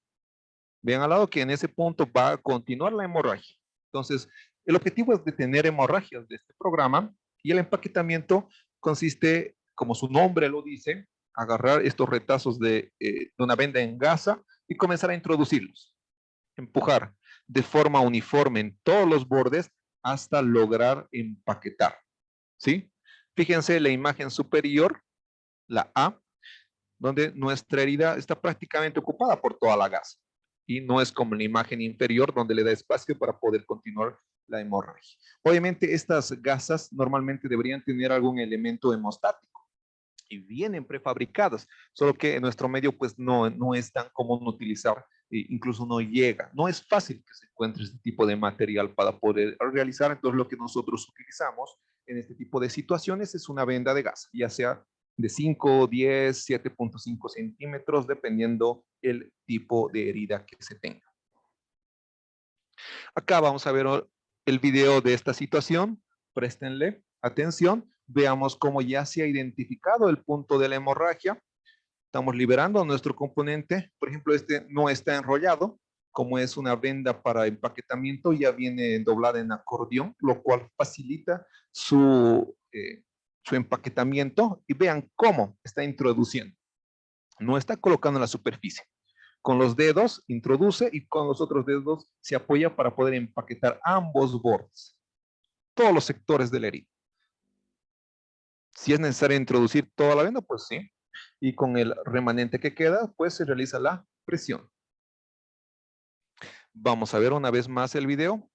Vean al lado que en ese punto va a continuar la hemorragia. Entonces, el objetivo es detener hemorragias de este programa y el empaquetamiento consiste, como su nombre lo dice, agarrar estos retazos de una venda en gasa y comenzar a introducirlos. Empujar de forma uniforme en todos los bordes hasta lograr empaquetar. ¿Sí? Fíjense la imagen superior, la A, donde nuestra herida está prácticamente ocupada por toda la gasa. Y no es como la imagen inferior donde le da espacio para poder continuar la hemorragia. Obviamente estas gasas normalmente deberían tener algún elemento hemostático y vienen prefabricadas, solo que en nuestro medio pues no es tan común utilizar, incluso no llega, no es fácil que se encuentre este tipo de material para poder realizar. Entonces lo que nosotros utilizamos en este tipo de situaciones es una venda de gasa, ya sea de 5, 10, 7.5 centímetros, dependiendo el tipo de herida que se tenga. Acá vamos a ver el video de esta situación, préstenle atención, veamos cómo ya se ha identificado el punto de la hemorragia. Estamos liberando a nuestro componente, por ejemplo, este no está enrollado, como es una venda para empaquetamiento, ya viene doblada en acordeón, lo cual facilita su empaquetamiento y vean cómo está introduciendo. No está colocando en la superficie. Con los dedos introduce y con los otros dedos se apoya para poder empaquetar ambos bordes, todos los sectores de la herida. Si es necesario introducir toda la venda, pues sí. Y con el remanente que queda, pues se realiza la presión. Vamos a ver una vez más el video.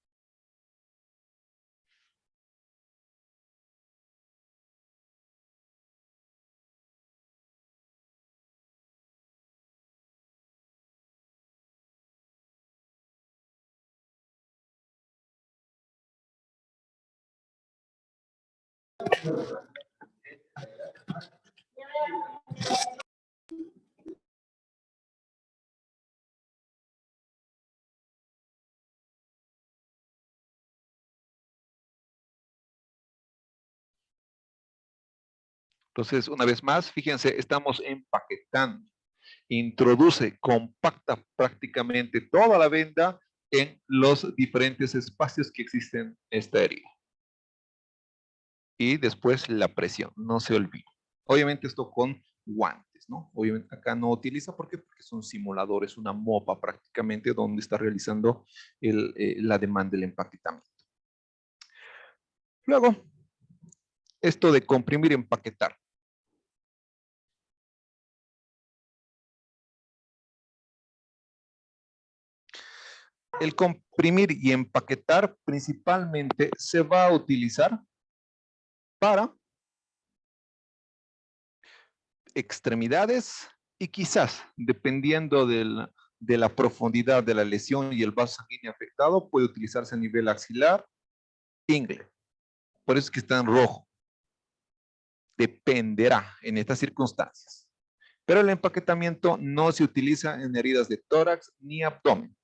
Entonces, una vez más, fíjense, estamos empaquetando. Introduce, compacta prácticamente toda la venda en los diferentes espacios que existen en esta herida. Y después la presión, no se olvide. Obviamente esto con guantes, ¿no? Obviamente acá no utiliza, ¿por qué? Porque son simuladores, una mopa prácticamente donde está realizando la demanda del empaquetamiento. Luego, esto de comprimir y empaquetar. El comprimir y empaquetar principalmente se va a utilizar para extremidades y quizás, dependiendo de la profundidad de la lesión y el vaso sanguíneo afectado, puede utilizarse a nivel axilar, ingle. Por eso es que está en rojo. Dependerá en estas circunstancias. Pero el empaquetamiento no se utiliza en heridas de tórax ni abdomen.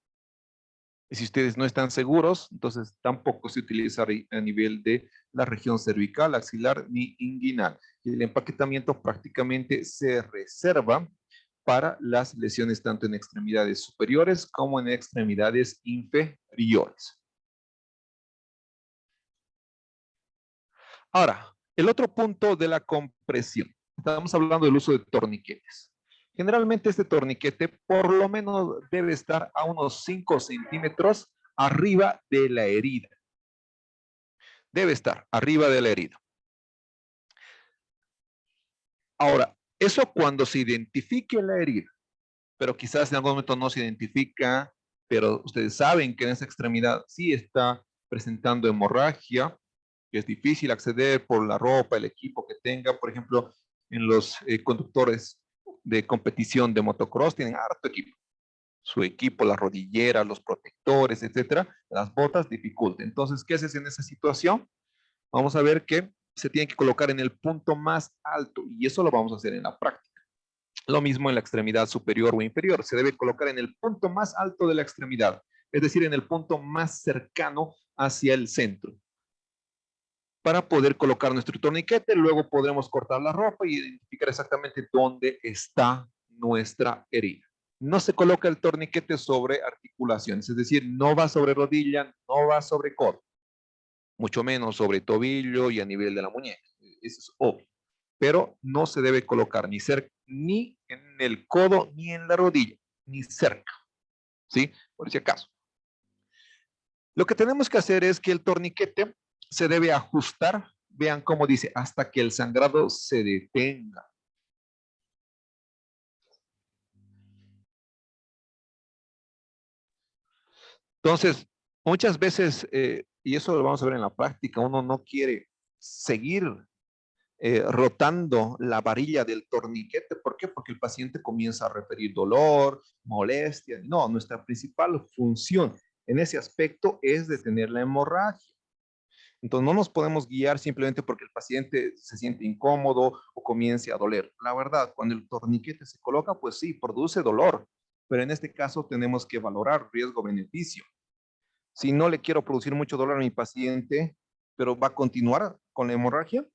Y si ustedes no están seguros, entonces tampoco se utiliza a nivel de la región cervical, axilar ni inguinal. Y el empaquetamiento prácticamente se reserva para las lesiones tanto en extremidades superiores como en extremidades inferiores. Ahora, el otro punto de la compresión. Estamos hablando del uso de torniquetes. Generalmente este torniquete por lo menos debe estar a unos 5 centímetros arriba de la herida. Debe estar arriba de la herida. Ahora, eso cuando se identifique la herida, pero quizás en algún momento no se identifica, pero ustedes saben que en esa extremidad sí está presentando hemorragia, que es difícil acceder por la ropa, el equipo que tenga. Por ejemplo, en los conductores de competición de motocross tienen harto equipo. Su equipo, las rodilleras, los protectores, etcétera, las botas dificulta. Entonces, ¿qué haces en esa situación? Vamos a ver que se tiene que colocar en el punto más alto y eso lo vamos a hacer en la práctica. Lo mismo en la extremidad superior o inferior. Se debe colocar en el punto más alto de la extremidad, es decir, en el punto más cercano hacia el centro, para poder colocar nuestro torniquete. Luego podremos cortar la ropa y identificar exactamente dónde está nuestra herida. No se coloca el torniquete sobre articulaciones, es decir, no va sobre rodilla, no va sobre codo, mucho menos sobre tobillo y a nivel de la muñeca. Eso es obvio. Pero no se debe colocar ni cerca, ni en el codo, ni en la rodilla, ni cerca. ¿Sí? Por si acaso. Lo que tenemos que hacer es que el torniquete se debe ajustar, vean cómo dice, hasta que el sangrado se detenga. Entonces, muchas veces, y eso lo vamos a ver en la práctica, uno no quiere seguir rotando la varilla del torniquete. ¿Por qué? Porque el paciente comienza a referir dolor, molestia. No, nuestra principal función en ese aspecto es detener la hemorragia. Entonces no nos podemos guiar simplemente porque el paciente se siente incómodo o comience a doler. La verdad, cuando el torniquete se coloca, pues sí, produce dolor, pero en este caso tenemos que valorar riesgo-beneficio. Si no le quiero producir mucho dolor a mi paciente, pero va a continuar con la hemorragia,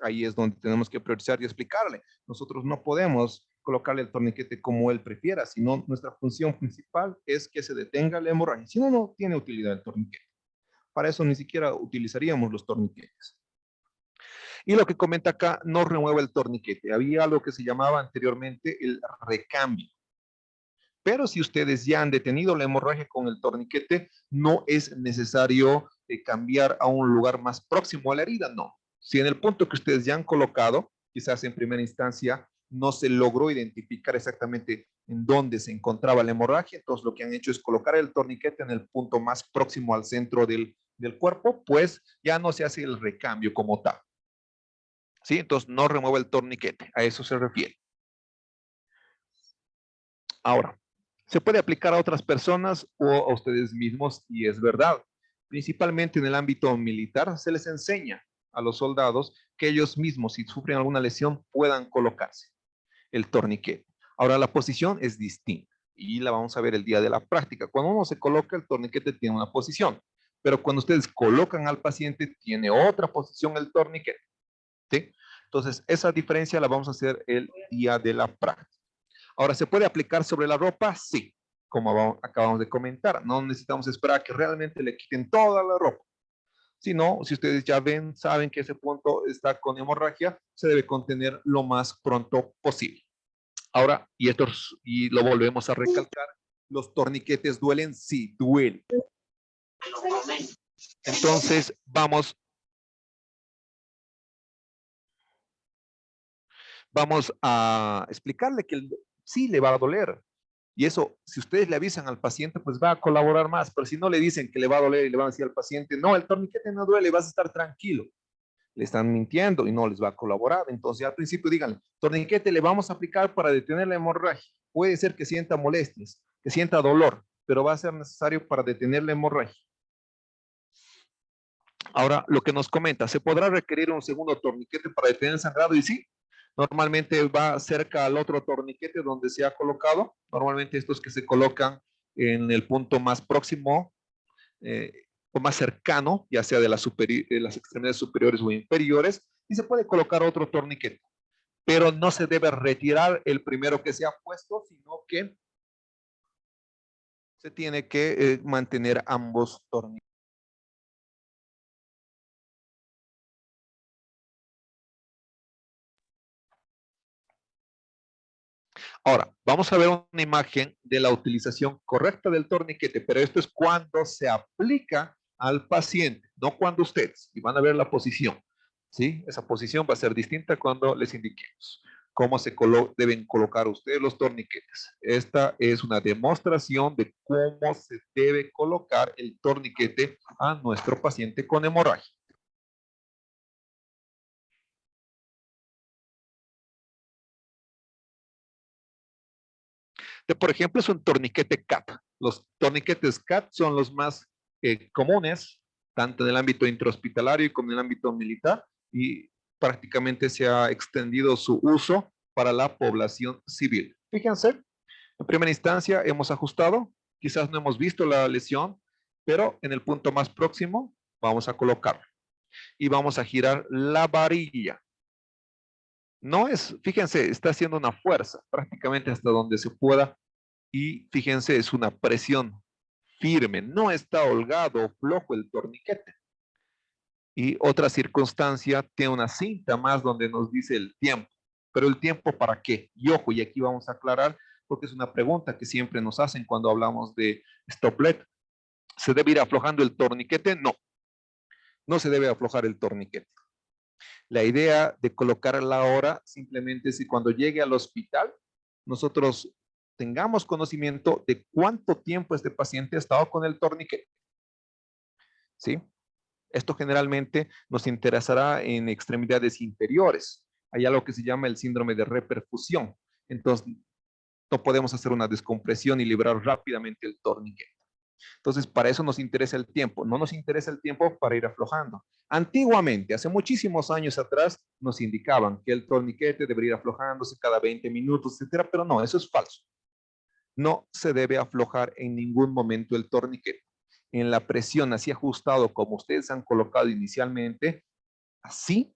ahí es donde tenemos que priorizar y explicarle. Nosotros no podemos colocarle el torniquete como él prefiera, sino nuestra función principal es que se detenga la hemorragia. Si no, no tiene utilidad el torniquete. Para eso ni siquiera utilizaríamos los torniquetes. Y lo que comenta acá, no remueve el torniquete. Había algo que se llamaba anteriormente el recambio. Pero si ustedes ya han detenido la hemorragia con el torniquete, no es necesario cambiar a un lugar más próximo a la herida, no. Si en el punto que ustedes ya han colocado, quizás en primera instancia no se logró identificar exactamente en dónde se encontraba la hemorragia, entonces lo que han hecho es colocar el torniquete en el punto más próximo al centro del cuerpo, pues ya no se hace el recambio como tal. ¿Sí? Entonces no remueve el torniquete, a eso se refiere. Ahora, se puede aplicar a otras personas o a ustedes mismos y es verdad. Principalmente en el ámbito militar se les enseña a los soldados que ellos mismos, si sufren alguna lesión, puedan colocarse el torniquete. Ahora, la posición es distinta y la vamos a ver el día de la práctica. Cuando uno se coloca el torniquete tiene una posición, pero cuando ustedes colocan al paciente tiene otra posición el torniquete. ¿Sí? Entonces, esa diferencia la vamos a hacer el día de la práctica. Ahora, ¿se puede aplicar sobre la ropa? Sí, como acabamos de comentar. No necesitamos esperar a que realmente le quiten toda la ropa. Si no, si ustedes ya ven, saben que ese punto está con hemorragia, se debe contener lo más pronto posible. Ahora, y lo volvemos a recalcar, los torniquetes duelen, sí, duelen. Entonces, vamos a explicarle que sí le va a doler. Y eso, si ustedes le avisan al paciente, pues va a colaborar más. Pero si no le dicen que le va a doler y le van a decir al paciente, no, el torniquete no duele, vas a estar tranquilo. Le están mintiendo y no les va a colaborar. Entonces, al principio díganle, torniquete le vamos a aplicar para detener la hemorragia. Puede ser que sienta molestias, que sienta dolor, pero va a ser necesario para detener la hemorragia. Ahora, lo que nos comenta, ¿se podrá requerir un segundo torniquete para detener el sangrado? Y sí, Normalmente va cerca al otro torniquete donde se ha colocado. Normalmente estos que se colocan en el punto más próximo o más cercano, ya sea de las extremidades superiores o inferiores, y se puede colocar otro torniquete. Pero no se debe retirar el primero que se ha puesto, sino que se tiene que mantener ambos torniquetes. Ahora, vamos a ver una imagen de la utilización correcta del torniquete, pero esto es cuando se aplica al paciente, no cuando ustedes, y van a ver la posición, ¿sí? Esa posición va a ser distinta cuando les indiquemos cómo deben colocar ustedes los torniquetes. Esta es una demostración de cómo se debe colocar el torniquete a nuestro paciente con hemorragia. Por ejemplo, es un torniquete CAT. Los torniquetes CAT son los más comunes, tanto en el ámbito intrahospitalario como en el ámbito militar, y prácticamente se ha extendido su uso para la población civil. Fíjense, en primera instancia hemos ajustado, quizás no hemos visto la lesión, pero en el punto más próximo vamos a colocarlo y vamos a girar la varilla. No es, fíjense, está haciendo una fuerza prácticamente hasta donde se pueda. Y fíjense, es una presión firme, no está holgado o flojo el torniquete. Y otra circunstancia, tiene una cinta más donde nos dice el tiempo. Pero el tiempo para qué? Y ojo, y aquí vamos a aclarar, porque es una pregunta que siempre nos hacen cuando hablamos de stoplet. ¿Se debe ir aflojando el torniquete? No, no se debe aflojar el torniquete. La idea de colocar la hora simplemente es que cuando llegue al hospital, nosotros tengamos conocimiento de cuánto tiempo este paciente ha estado con el torniquete. ¿Sí? Esto generalmente nos interesará en extremidades inferiores. Hay algo que se llama el síndrome de reperfusión. Entonces, no podemos hacer una descompresión y liberar rápidamente el torniquete. Entonces, para eso nos interesa el tiempo. No nos interesa el tiempo para ir aflojando. Antiguamente, hace muchísimos años atrás, nos indicaban que el torniquete debería ir aflojándose cada 20 minutos, etcétera, pero no, eso es falso. No se debe aflojar en ningún momento el torniquete. En la presión así ajustado como ustedes han colocado inicialmente, así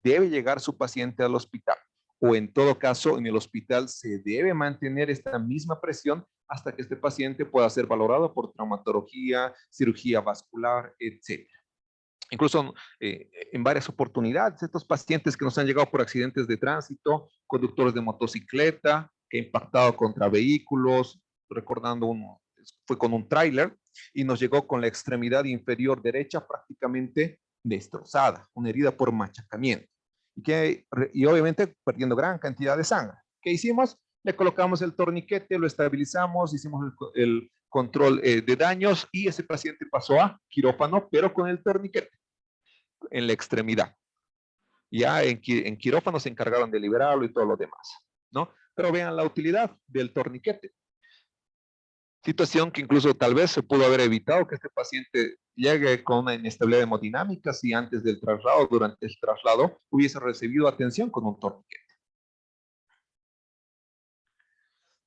debe llegar su paciente al hospital. O en todo caso, en el hospital se debe mantener esta misma presión hasta que este paciente pueda ser valorado por traumatología, cirugía vascular, etc. Incluso en varias oportunidades, estos pacientes que nos han llegado por accidentes de tránsito, conductores de motocicleta, que ha impactado contra vehículos, recordando uno, fue con un tráiler y nos llegó con la extremidad inferior derecha prácticamente destrozada, una herida por machacamiento. Y obviamente perdiendo gran cantidad de sangre. ¿Qué hicimos? Le colocamos el torniquete, lo estabilizamos, hicimos el control de daños y ese paciente pasó a quirófano, pero con el torniquete en la extremidad. Ya en quirófano se encargaron de liberarlo y todo lo demás, ¿no? Pero vean la utilidad del torniquete. Situación que incluso tal vez se pudo haber evitado que este paciente llegue con una inestabilidad hemodinámica si antes del traslado, durante el traslado, hubiese recibido atención con un torniquete.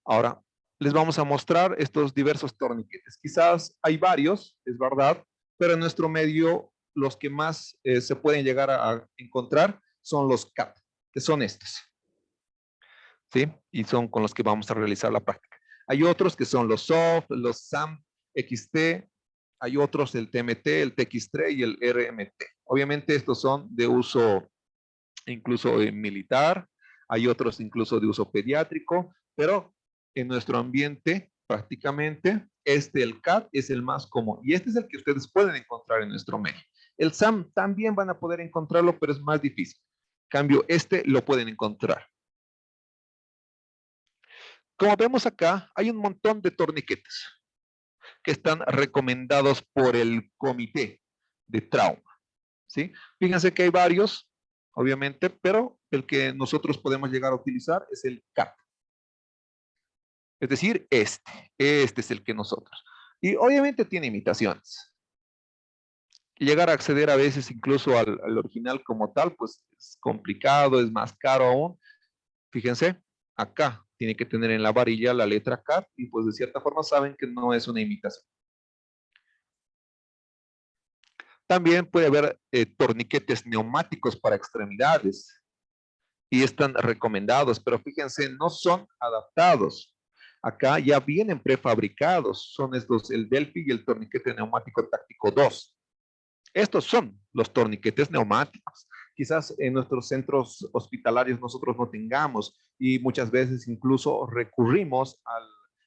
Ahora, les vamos a mostrar estos diversos torniquetes. Quizás hay varios, es verdad, pero en nuestro medio los que más se pueden llegar a encontrar son los CAT, que son estos. ¿Sí? Y son con los que vamos a realizar la práctica. Hay otros que son los SOF, los SAM XT, hay otros el TMT, el TX3 y el RMT. Obviamente estos son de uso incluso militar, hay otros incluso de uso pediátrico, pero en nuestro ambiente prácticamente el CAT es el más común y este es el que ustedes pueden encontrar en nuestro medio. El SAM también van a poder encontrarlo, pero es más difícil. En cambio, lo pueden encontrar. Como vemos acá, hay un montón de torniquetes que están recomendados por el comité de trauma. ¿Sí? Fíjense que hay varios, obviamente, pero el que nosotros podemos llegar a utilizar es el CAT. Es decir, este es el que nosotros. Y obviamente tiene imitaciones. Y llegar a acceder a veces incluso al original como tal, pues es complicado, es más caro aún. Fíjense, acá tiene que tener en la varilla la letra K y pues de cierta forma saben que no es una imitación. También puede haber torniquetes neumáticos para extremidades y están recomendados, pero fíjense, no son adaptados. Acá ya vienen prefabricados, son estos, el Delphi y el torniquete neumático táctico 2. Estos son los torniquetes neumáticos. Quizás en nuestros centros hospitalarios nosotros no tengamos y muchas veces incluso recurrimos al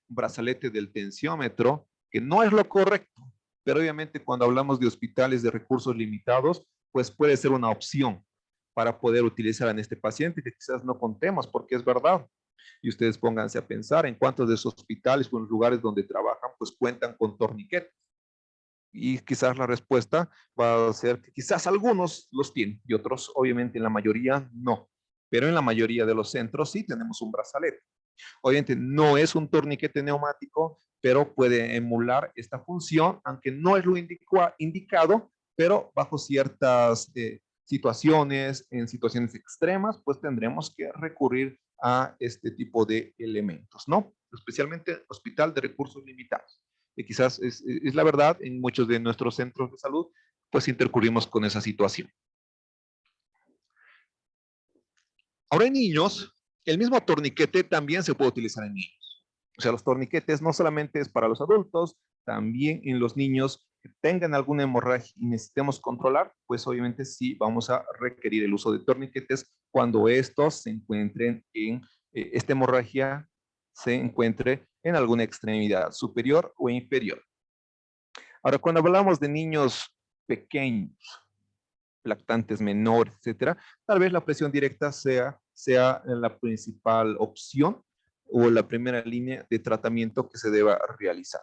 brazalete del tensiómetro, que no es lo correcto, pero obviamente cuando hablamos de hospitales de recursos limitados, pues puede ser una opción para poder utilizar en este paciente que quizás no contemos, porque es verdad. Y ustedes pónganse a pensar en cuántos de esos hospitales o en los lugares donde trabajan, pues cuentan con torniquetes. Y quizás la respuesta va a ser que quizás algunos los tienen y otros, obviamente, en la mayoría no. Pero en la mayoría de los centros sí tenemos un brazalete. Obviamente no es un torniquete neumático, pero puede emular esta función, aunque no es lo indicado, pero bajo ciertas situaciones, en situaciones extremas, pues tendremos que recurrir a este tipo de elementos, ¿no? Especialmente hospital de recursos limitados. Y quizás es la verdad, en muchos de nuestros centros de salud, pues intercurrimos con esa situación. Ahora en niños, el mismo torniquete también se puede utilizar en niños. O sea, los torniquetes no solamente es para los adultos, también en los niños que tengan alguna hemorragia y necesitemos controlar, pues obviamente sí vamos a requerir el uso de torniquetes cuando estos se encuentren en esta hemorragia se encuentre en alguna extremidad superior o inferior. Ahora, cuando hablamos de niños pequeños, lactantes menores, etcétera, tal vez la presión directa sea la principal opción o la primera línea de tratamiento que se deba realizar.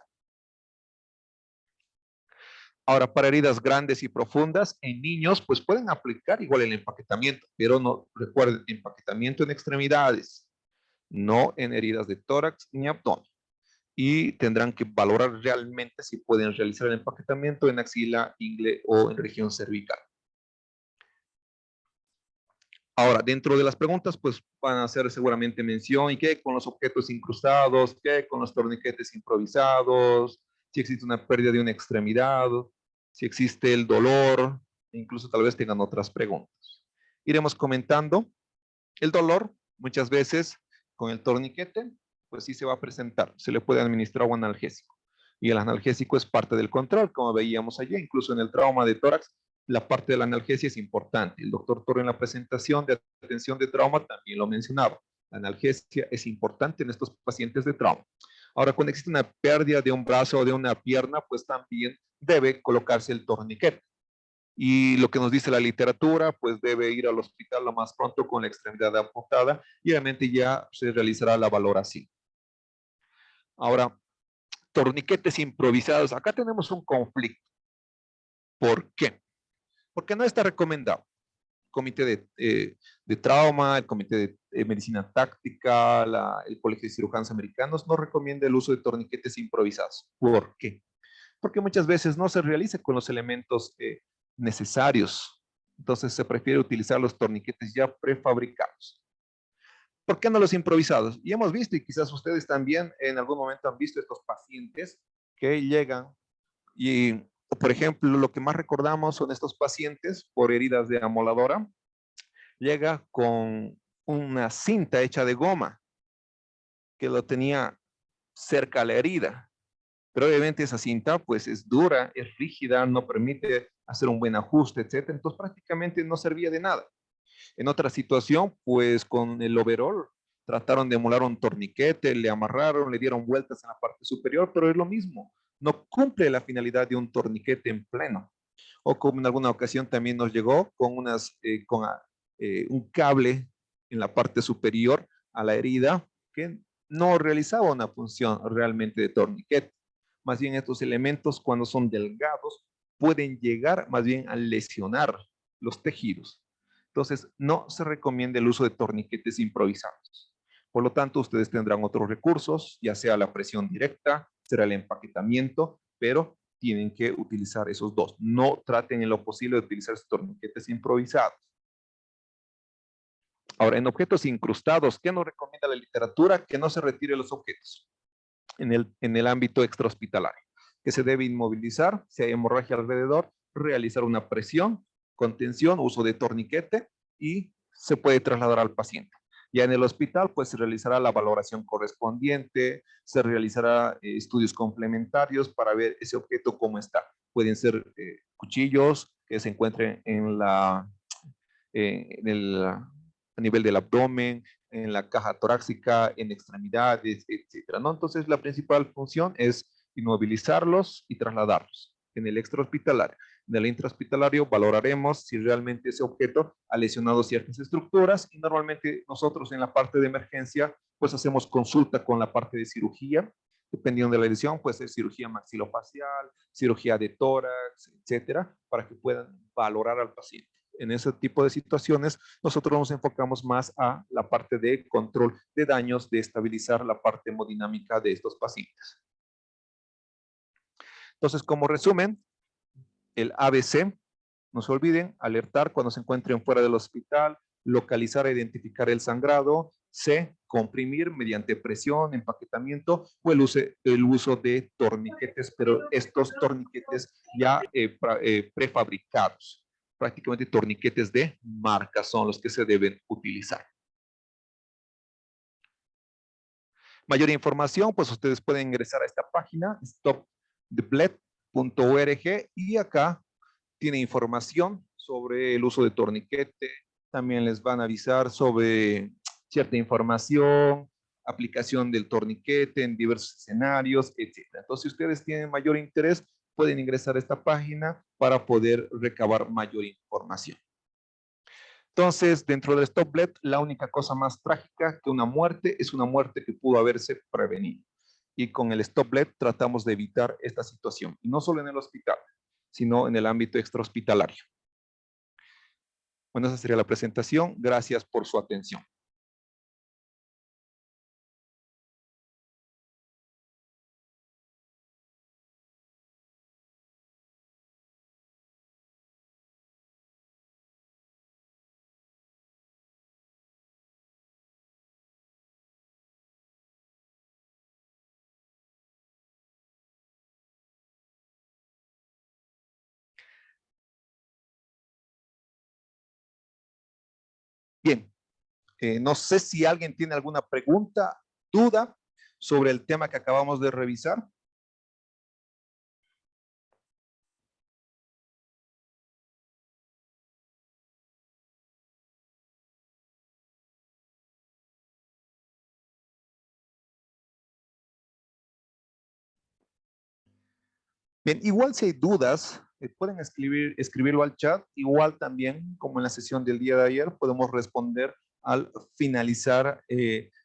Ahora, para heridas grandes y profundas, en niños, pues pueden aplicar igual el empaquetamiento, pero no, recuerden, empaquetamiento en extremidades, no en heridas de tórax ni abdomen. Y tendrán que valorar realmente si pueden realizar el empaquetamiento en axila, ingle o en región cervical. Ahora, dentro de las preguntas, pues van a hacer seguramente mención, ¿y qué con los objetos incrustados? ¿Qué con los torniquetes improvisados? Si existe una pérdida de una extremidad, si existe el dolor, incluso tal vez tengan otras preguntas. Iremos comentando. El dolor, muchas veces, con el torniquete, pues sí se va a presentar. Se le puede administrar un analgésico. Y el analgésico es parte del control, como veíamos allí, incluso en el trauma de tórax, la parte de la analgesia es importante. El doctor Toro en la presentación de atención de trauma también lo mencionaba. La analgesia es importante en estos pacientes de trauma. Ahora, cuando existe una pérdida de un brazo o de una pierna, pues también debe colocarse el torniquete. Y lo que nos dice la literatura, pues debe ir al hospital lo más pronto con la extremidad amputada y obviamente ya se realizará la valoración. Ahora, torniquetes improvisados. Acá tenemos un conflicto. ¿Por qué? Porque no está recomendado. El comité de trauma, el comité de medicina táctica, el colegio de cirujanos americanos no recomienda el uso de torniquetes improvisados. ¿Por qué? Porque muchas veces no se realiza con los elementos necesarios. Entonces se prefiere utilizar los torniquetes ya prefabricados. ¿Por qué no los improvisados? Y hemos visto, y quizás ustedes también en algún momento han visto estos pacientes que llegan y, por ejemplo, lo que más recordamos son estos pacientes por heridas de amoladora, llega con una cinta hecha de goma que lo tenía cerca a la herida. Pero obviamente esa cinta pues es dura, es rígida, no permite hacer un buen ajuste, etcétera. Entonces prácticamente no servía de nada. En otra situación, pues con el overall trataron de emular un torniquete, le amarraron, le dieron vueltas en la parte superior, pero es lo mismo. No cumple la finalidad de un torniquete en pleno. O como en alguna ocasión también nos llegó con un cable en la parte superior a la herida que no realizaba una función realmente de torniquete. Más bien estos elementos cuando son delgados pueden llegar más bien a lesionar los tejidos. Entonces no se recomienda el uso de torniquetes improvisados. Por lo tanto, ustedes tendrán otros recursos, ya sea la presión directa, será el empaquetamiento, pero tienen que utilizar esos dos. No traten en lo posible de utilizar estos torniquetes improvisados. Ahora, en objetos incrustados, ¿qué nos recomienda la literatura? Que no se retire los objetos en el ámbito extrahospitalario, que se debe inmovilizar, si hay hemorragia alrededor, realizar una presión, contención, uso de torniquete y se puede trasladar al paciente. Ya en el hospital, pues se realizará la valoración correspondiente, se realizará estudios complementarios para ver ese objeto cómo está. Pueden ser cuchillos que se encuentren a nivel del abdomen, en la caja torácica, en extremidades, etcétera, ¿no? Entonces, la principal función es inmovilizarlos y trasladarlos en el extrahospitalario. En el intrahospitalario valoraremos si realmente ese objeto ha lesionado ciertas estructuras y normalmente nosotros en la parte de emergencia pues hacemos consulta con la parte de cirugía, dependiendo de la lesión, puede ser cirugía maxilofacial, cirugía de tórax, etcétera, para que puedan valorar al paciente. En ese tipo de situaciones, nosotros nos enfocamos más a la parte de control de daños, de estabilizar la parte hemodinámica de estos pacientes. Entonces, como resumen, el ABC, no se olviden, alertar cuando se encuentren fuera del hospital, localizar e identificar el sangrado. C, comprimir mediante presión, empaquetamiento o el uso de torniquetes, pero estos torniquetes ya prefabricados. Prácticamente torniquetes de marca son los que se deben utilizar. Mayor información, pues ustedes pueden ingresar a esta página, stopthebled.org, y acá tiene información sobre el uso de torniquete. También les van a avisar sobre cierta información, aplicación del torniquete en diversos escenarios, etc. Entonces, si ustedes tienen mayor interés, pueden ingresar a esta página para poder recabar mayor información. Entonces, dentro del StopBled, la única cosa más trágica que una muerte es una muerte que pudo haberse prevenido. Y con el StopBled tratamos de evitar esta situación. Y no solo en el hospital, sino en el ámbito extrahospitalario. Bueno, esa sería la presentación. Gracias por su atención. Bien, no sé si alguien tiene alguna pregunta, duda sobre el tema que acabamos de revisar. Bien, igual si hay dudas, pueden escribirlo al chat. Igual también, como en la sesión del día de ayer, podemos responder al finalizar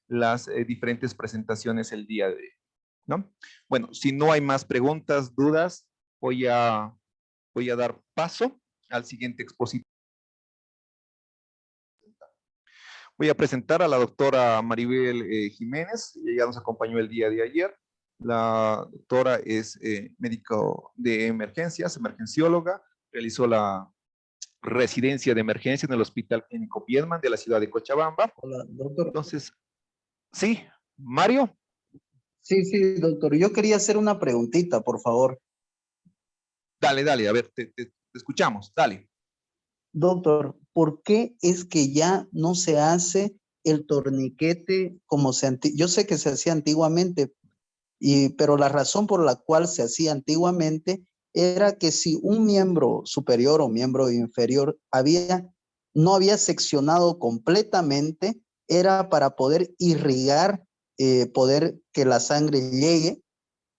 las diferentes presentaciones el día de hoy, ¿no? Bueno, si no hay más preguntas, dudas, voy a dar paso al siguiente expositor. Voy a presentar a la doctora Maribel Jiménez. Ella nos acompañó el día de ayer. La doctora es médico de emergencias, emergencióloga. Realizó la residencia de emergencia en el Hospital Clínico Viedma de la ciudad de Cochabamba. Hola, doctor. Entonces, sí, Mario. Sí, doctor. Yo quería hacer una preguntita, por favor. Dale, a ver, te escuchamos, dale. Doctor, ¿por qué es que ya no se hace el torniquete como yo sé que se hacía antiguamente, pero la razón por la cual se hacía antiguamente era que si un miembro superior o miembro inferior no había seccionado completamente, era para poder irrigar, poder que la sangre llegue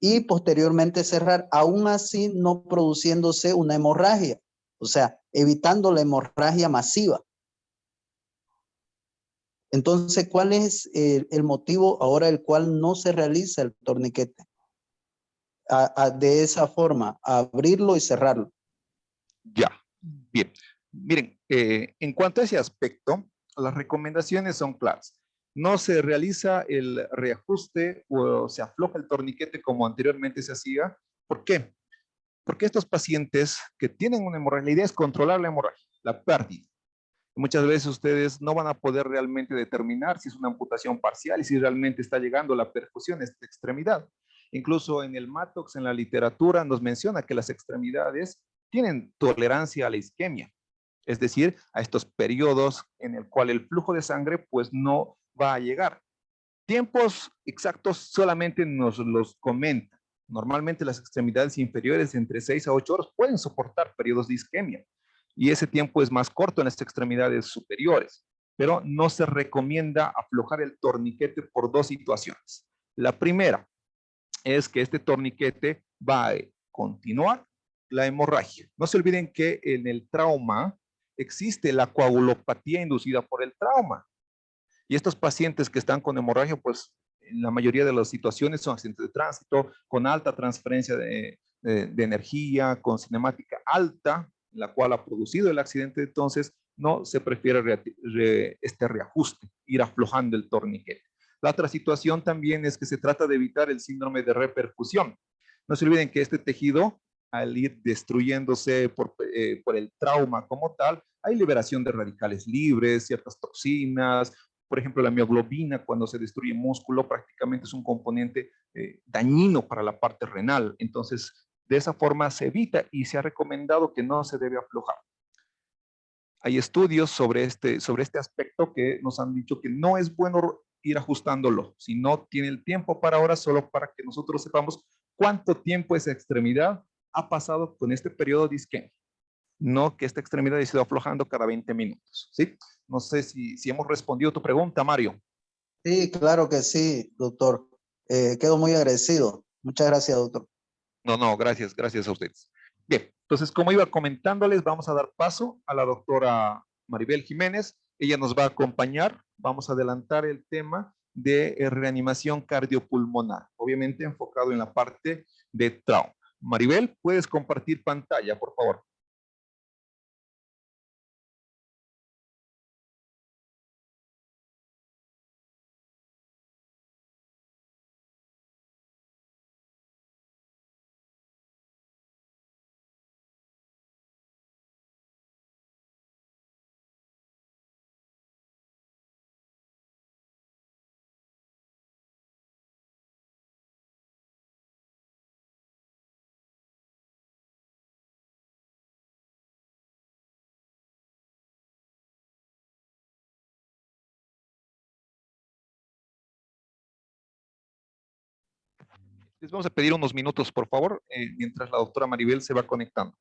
y posteriormente cerrar, aún así no produciéndose una hemorragia, o sea, evitando la hemorragia masiva. Entonces, ¿cuál es el motivo ahora el cual no se realiza el torniquete? De esa forma, abrirlo y cerrarlo. Ya, bien. Miren, en cuanto a ese aspecto, las recomendaciones son claras. No se realiza el reajuste o se afloja el torniquete como anteriormente se hacía. ¿Por qué? Porque estos pacientes que tienen una hemorragia, la idea es controlar la hemorragia, la pérdida. Muchas veces ustedes no van a poder realmente determinar si es una amputación parcial y si realmente está llegando la perfusión a esta extremidad. Incluso en el Mattox, en la literatura, nos menciona que las extremidades tienen tolerancia a la isquemia, es decir, a estos periodos en el cual el flujo de sangre pues no va a llegar. Tiempos exactos solamente nos los comenta. Normalmente las extremidades inferiores entre 6 a 8 horas pueden soportar periodos de isquemia y ese tiempo es más corto en las extremidades superiores, pero no se recomienda aflojar el torniquete por dos situaciones. La primera es que este torniquete va a continuar la hemorragia. No se olviden que en el trauma existe la coagulopatía inducida por el trauma. Y estos pacientes que están con hemorragia, pues en la mayoría de las situaciones son accidentes de tránsito, con alta transferencia de energía, con cinemática alta, la cual ha producido el accidente. Entonces no se prefiere este reajuste, ir aflojando el torniquete. La otra situación también es que se trata de evitar el síndrome de repercusión. No se olviden que este tejido, al ir destruyéndose por el trauma como tal, hay liberación de radicales libres, ciertas toxinas. Por ejemplo, la mioglobina, cuando se destruye músculo, prácticamente es un componente dañino para la parte renal. Entonces, de esa forma se evita y se ha recomendado que no se debe aflojar. Hay estudios sobre este aspecto que nos han dicho que no es bueno ir ajustándolo, si no tiene el tiempo para ahora, solo para que nosotros sepamos cuánto tiempo esa extremidad ha pasado con este periodo de isquemia. No que esta extremidad haya sido aflojando cada 20 minutos, ¿sí? No sé si hemos respondido tu pregunta, Mario. Sí, claro que sí, doctor. Quedo muy agradecido. Muchas gracias, doctor. No, gracias a ustedes. Bien, entonces como iba comentándoles, vamos a dar paso a la doctora Maribel Jiménez. Ella nos va a acompañar. Vamos a adelantar el tema de reanimación cardiopulmonar, obviamente enfocado en la parte de trauma. Maribel, ¿puedes compartir pantalla, por favor? Les vamos a pedir unos minutos, por favor, mientras la doctora Maribel se va conectando.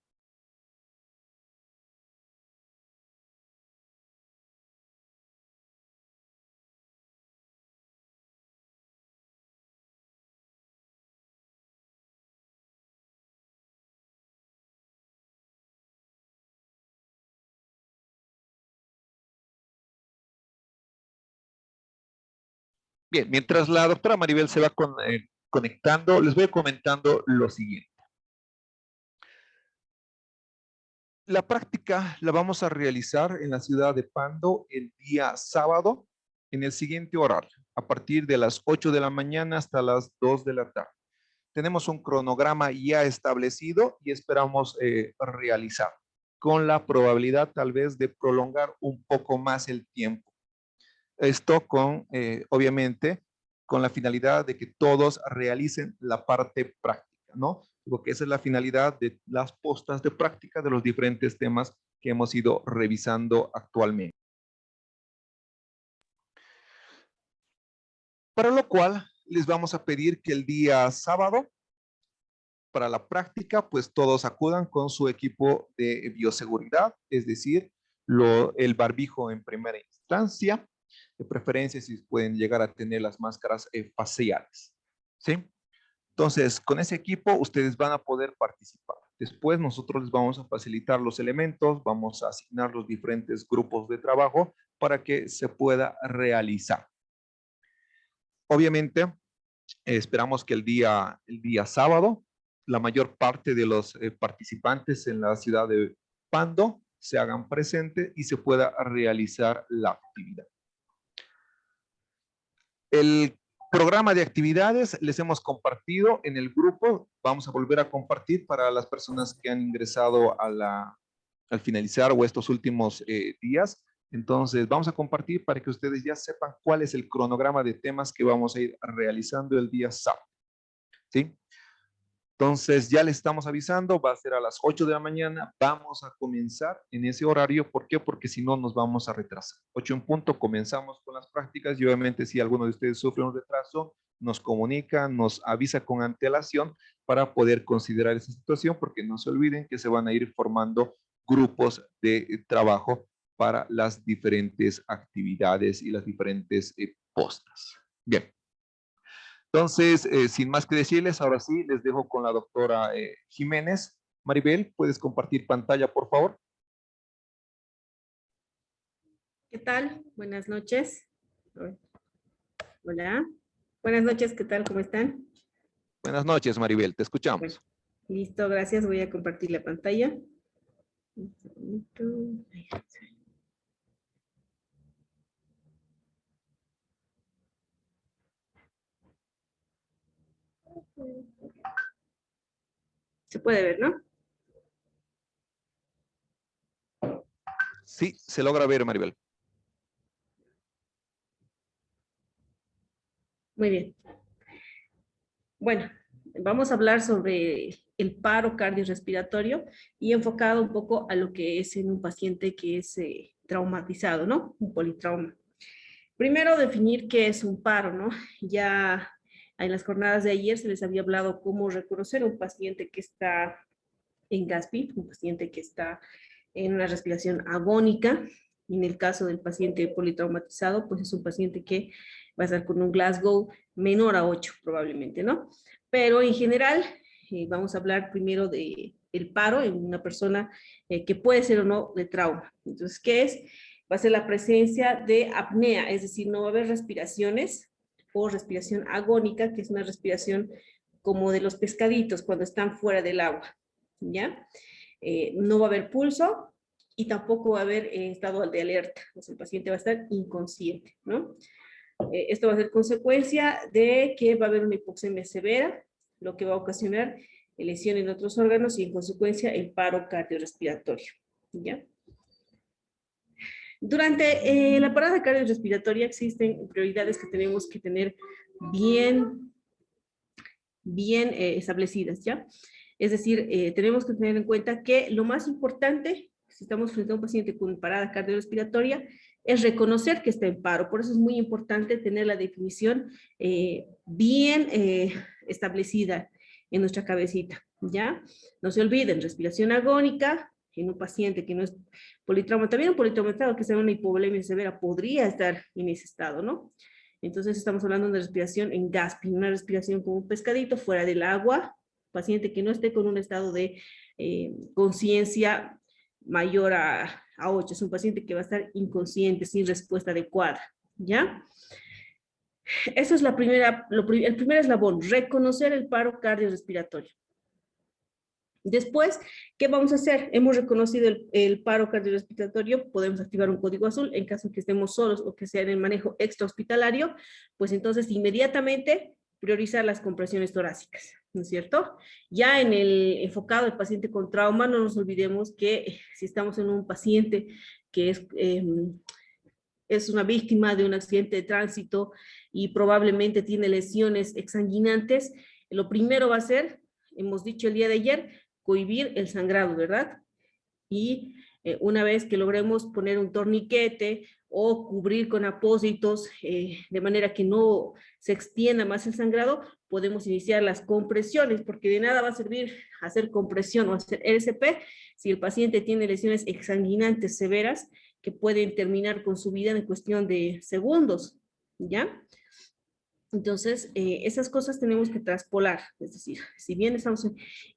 Bien, mientras la doctora Maribel se va conectando, les voy comentando lo siguiente. La práctica la vamos a realizar en la ciudad de Pando el día sábado en el siguiente horario, a partir de las 8 de la mañana hasta las 2 de la tarde. Tenemos un cronograma ya establecido y esperamos realizar con la probabilidad tal vez de prolongar un poco más el tiempo. Esto obviamente, con la finalidad de que todos realicen la parte práctica, ¿no? Porque esa es la finalidad de las postas de práctica de los diferentes temas que hemos ido revisando actualmente. Para lo cual, les vamos a pedir que el día sábado, para la práctica, pues todos acudan con su equipo de bioseguridad, es decir, el barbijo en primera instancia, de preferencia si pueden llegar a tener las máscaras faciales, ¿sí? Entonces, con ese equipo ustedes van a poder participar. Después nosotros les vamos a facilitar los elementos, vamos a asignar los diferentes grupos de trabajo para que se pueda realizar. Obviamente, esperamos que el día sábado, la mayor parte de los participantes en la ciudad de Pando se hagan presentes y se pueda realizar la actividad. El programa de actividades les hemos compartido en el grupo. Vamos a volver a compartir para las personas que han ingresado al finalizar o estos últimos días. Entonces, vamos a compartir para que ustedes ya sepan cuál es el cronograma de temas que vamos a ir realizando el día sábado. ¿Sí? Entonces, ya les estamos avisando, va a ser a las 8 de la mañana, vamos a comenzar en ese horario. ¿Por qué? Porque si no nos vamos a retrasar. 8 en punto, comenzamos con las prácticas y obviamente si alguno de ustedes sufre un retraso, nos comunica, nos avisa con antelación para poder considerar esa situación, porque no se olviden que se van a ir formando grupos de trabajo para las diferentes actividades y las diferentes postas. Bien. Entonces, sin más que decirles, ahora sí, les dejo con la doctora Jiménez. Maribel, ¿puedes compartir pantalla, por favor? ¿Qué tal? Buenas noches. Hola. Buenas noches, ¿qué tal? ¿Cómo están? Buenas noches, Maribel, te escuchamos. Bueno, listo, gracias. Voy a compartir la pantalla. Un segundito. Se puede ver, ¿no? Sí, se logra ver, Maribel. Muy bien. Bueno, vamos a hablar sobre el paro cardiorrespiratorio y enfocado un poco a lo que es en un paciente que es traumatizado, ¿no? Un politrauma. Primero, definir qué es un paro, ¿no? Ya en las jornadas de ayer se les había hablado cómo reconocer a un paciente que está en GASPI, un paciente que está en una respiración agónica. En el caso del paciente politraumatizado, pues es un paciente que va a estar con un Glasgow menor a 8 probablemente, ¿no? Pero en general, vamos a hablar primero de el paro en una persona que puede ser o no de trauma. Entonces, ¿qué es? Va a ser la presencia de apnea, es decir, no va a haber respiraciones o respiración agónica, que es una respiración como de los pescaditos cuando están fuera del agua, ¿ya? No va a haber pulso y tampoco va a haber estado de alerta, o sea, el paciente va a estar inconsciente, ¿no? Esto va a ser consecuencia de que va a haber una hipoxemia severa, lo que va a ocasionar lesión en otros órganos y en consecuencia el paro cardiorrespiratorio, ¿ya? Durante la parada cardiorrespiratoria existen prioridades que tenemos que tener bien establecidas, ¿ya? Es decir, tenemos que tener en cuenta que lo más importante, si estamos frente a un paciente con parada cardiorrespiratoria, es reconocer que está en paro. Por eso es muy importante tener la definición bien establecida en nuestra cabecita, ¿ya? No se olviden, respiración agónica en un paciente que no es politrauma, también un politraumatizado que sea una hipovolemia severa podría estar en ese estado, ¿no? Entonces estamos hablando de respiración en GASPI, una respiración como un pescadito fuera del agua, paciente que no esté con un estado de conciencia mayor a 8, es un paciente que va a estar inconsciente, sin respuesta adecuada, ¿ya? Eso es el primer eslabón, reconocer el paro cardiorrespiratorio. Después, ¿qué vamos a hacer? Hemos reconocido el paro cardiorrespiratorio, podemos activar un código azul en caso que estemos solos o que sea en el manejo extrahospitalario, pues entonces inmediatamente priorizar las compresiones torácicas, ¿no es cierto? Ya en el enfocado del paciente con trauma, no nos olvidemos que si estamos en un paciente que es una víctima de un accidente de tránsito y probablemente tiene lesiones exsanguinantes, lo primero va a ser, hemos dicho el día de ayer, cohibir el sangrado, ¿verdad? Y una vez que logremos poner un torniquete o cubrir con apósitos de manera que no se extienda más el sangrado, podemos iniciar las compresiones, porque de nada va a servir hacer compresión o hacer RCP si el paciente tiene lesiones exsanguinantes severas que pueden terminar con su vida en cuestión de segundos, ¿ya? Entonces, esas cosas tenemos que traspolar, es decir, si bien estamos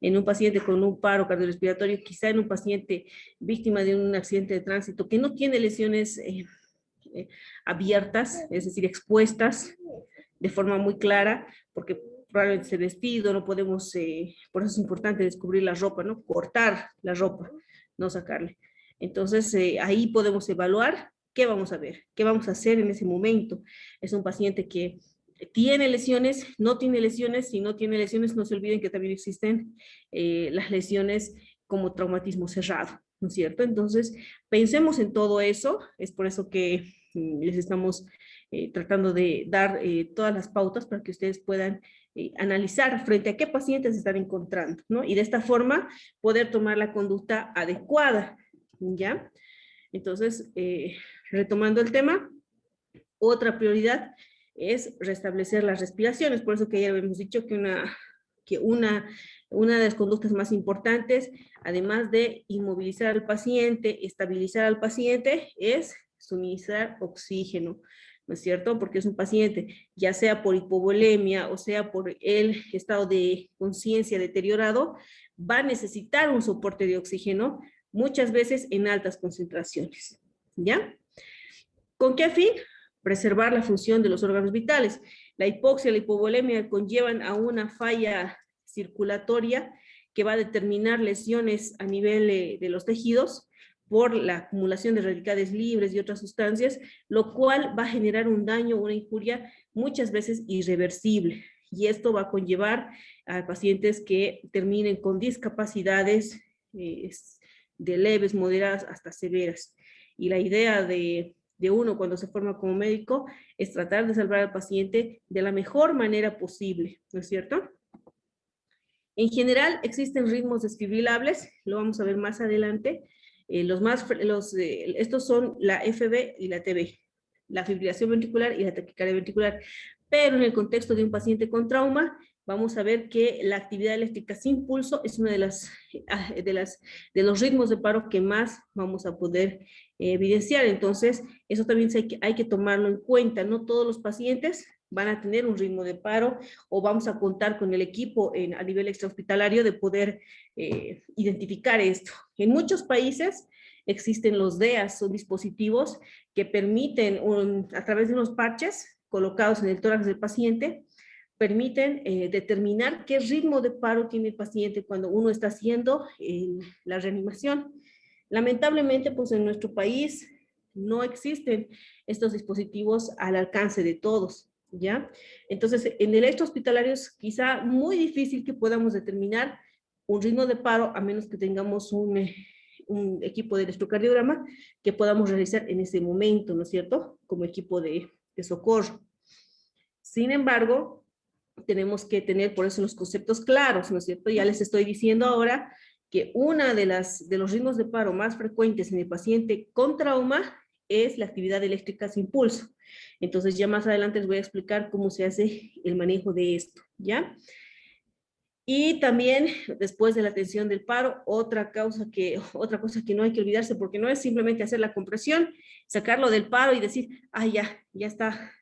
en un paciente con un paro cardiorrespiratorio, quizá en un paciente víctima de un accidente de tránsito que no tiene lesiones abiertas, es decir, expuestas de forma muy clara, porque probablemente ese vestido no podemos, por eso es importante descubrir la ropa, ¿no? Cortar la ropa, no sacarle. Entonces, ahí podemos evaluar qué vamos a ver, qué vamos a hacer en ese momento. Es un paciente que tiene lesiones, no tiene lesiones, si no tiene lesiones, no se olviden que también existen las lesiones como traumatismo cerrado, ¿no es cierto? Entonces, pensemos en todo eso, es por eso que les estamos tratando de dar todas las pautas para que ustedes puedan analizar frente a qué pacientes se están encontrando, ¿no? Y de esta forma poder tomar la conducta adecuada, ¿ya? Entonces, retomando el tema, otra prioridad es restablecer las respiraciones, por eso que ya habíamos dicho que una de las conductas más importantes, además de inmovilizar al paciente, estabilizar al paciente, es suministrar oxígeno, ¿no es cierto? Porque es un paciente, ya sea por hipovolemia o sea por el estado de conciencia deteriorado, va a necesitar un soporte de oxígeno, muchas veces en altas concentraciones, ¿ya? ¿Con qué fin? Preservar la función de los órganos vitales. La hipoxia y la hipovolemia conllevan a una falla circulatoria que va a determinar lesiones a nivel de los tejidos por la acumulación de radicales libres y otras sustancias, lo cual va a generar un daño, una injuria muchas veces irreversible. Y esto va a conllevar a pacientes que terminen con discapacidades de leves, moderadas hasta severas. Y la idea de uno cuando se forma como médico es tratar de salvar al paciente de la mejor manera posible, ¿no es cierto? En general existen ritmos desfibrilables, lo vamos a ver más adelante. Estos son la FB y la TB, la fibrilación ventricular y la taquicardia ventricular. Pero en el contexto de un paciente con trauma, vamos a ver que la actividad eléctrica sin pulso es uno de los ritmos de paro que más vamos a poder evidenciar. Entonces, eso también hay que tomarlo en cuenta. No todos los pacientes van a tener un ritmo de paro o vamos a contar con el equipo a nivel extrahospitalario de poder identificar esto. En muchos países existen los DEAs, son dispositivos que permiten, a través de unos parches colocados en el tórax del paciente, permiten determinar qué ritmo de paro tiene el paciente cuando uno está haciendo la reanimación. Lamentablemente, pues en nuestro país no existen estos dispositivos al alcance de todos, ¿ya? Entonces, en el extrahospitalario es quizá muy difícil que podamos determinar un ritmo de paro a menos que tengamos un equipo de electrocardiograma que podamos realizar en ese momento, ¿no es cierto? Como equipo de socorro. Sin embargo, tenemos que tener por eso los conceptos claros, ¿no es cierto? Ya les estoy diciendo ahora que una de los ritmos de paro más frecuentes en el paciente con trauma es la actividad eléctrica sin pulso. Entonces ya más adelante les voy a explicar cómo se hace el manejo de esto, ¿ya? Y también después de la atención del paro, otra cosa que no hay que olvidarse, porque no es simplemente hacer la compresión, sacarlo del paro y decir, ah, ya está,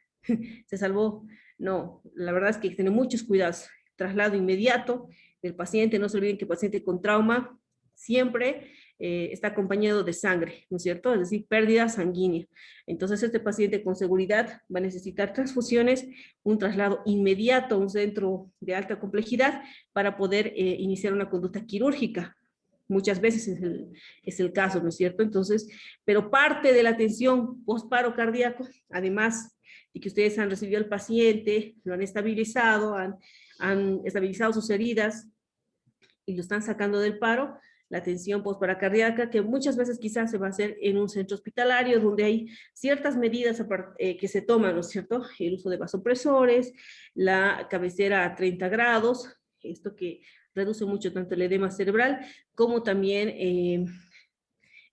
se salvó. No, la verdad es que hay que tener muchos cuidados. Traslado inmediato del paciente, no se olviden que el paciente con trauma siempre está acompañado de sangre, ¿no es cierto? Es decir, pérdida sanguínea. Entonces, este paciente con seguridad va a necesitar transfusiones, un traslado inmediato a un centro de alta complejidad para poder iniciar una conducta quirúrgica. Muchas veces es el caso, ¿no es cierto? Entonces, pero parte de la atención post-paro cardíaco, además de que ustedes han recibido al paciente, lo han estabilizado, han estabilizado sus heridas y lo están sacando del paro, la atención postparacardíaca, que muchas veces quizás se va a hacer en un centro hospitalario, donde hay ciertas medidas que se toman, ¿no es cierto? El uso de vasopresores, la cabecera a 30 grados, esto que reduce mucho tanto el edema cerebral, como también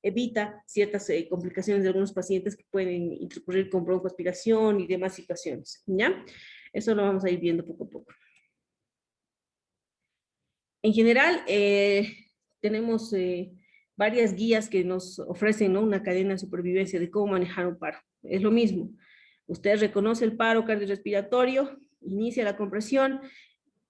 evita ciertas complicaciones de algunos pacientes que pueden intercurrir con broncoaspiración y demás situaciones, ¿ya? Eso lo vamos a ir viendo poco a poco. En general, tenemos varias guías que nos ofrecen, ¿no?, una cadena de supervivencia de cómo manejar un paro. Es lo mismo. Usted reconoce el paro cardiorrespiratorio, inicia la compresión,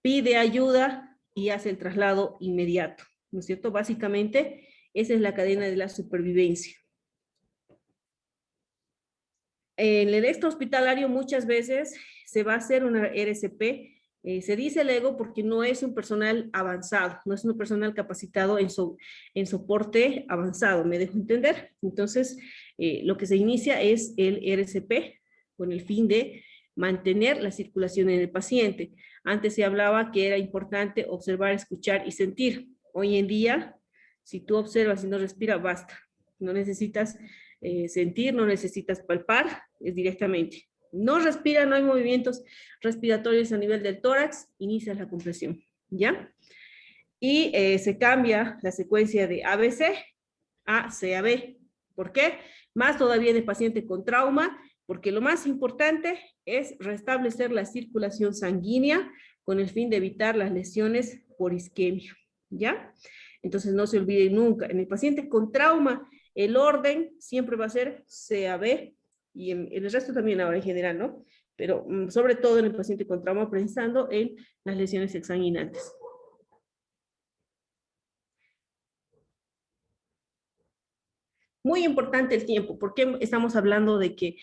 pide ayuda y hace el traslado inmediato, ¿no es cierto? Básicamente, esa es la cadena de la supervivencia. En el extrahospitalario muchas veces se va a hacer una RCP. Se dice LEGO porque no es un personal avanzado, no es un personal capacitado en soporte avanzado, ¿me dejo entender? Entonces, lo que se inicia es el RCP con el fin de mantener la circulación en el paciente. Antes se hablaba que era importante observar, escuchar y sentir. Hoy en día Si tú observas y no respira, basta. No necesitas sentir, no necesitas palpar, es directamente. No respira, no hay movimientos respiratorios a nivel del tórax, inicia la compresión, ¿ya? Y se cambia la secuencia de ABC a CAB. ¿Por qué? Más todavía en el paciente con trauma, porque lo más importante es restablecer la circulación sanguínea con el fin de evitar las lesiones por isquemia, ¿ya? Entonces no se olviden nunca, en el paciente con trauma, el orden siempre va a ser CAB, y en el resto también ahora en general, ¿no? Pero sobre todo en el paciente con trauma, pensando en las lesiones exsanguinantes. Muy importante el tiempo, porque estamos hablando de que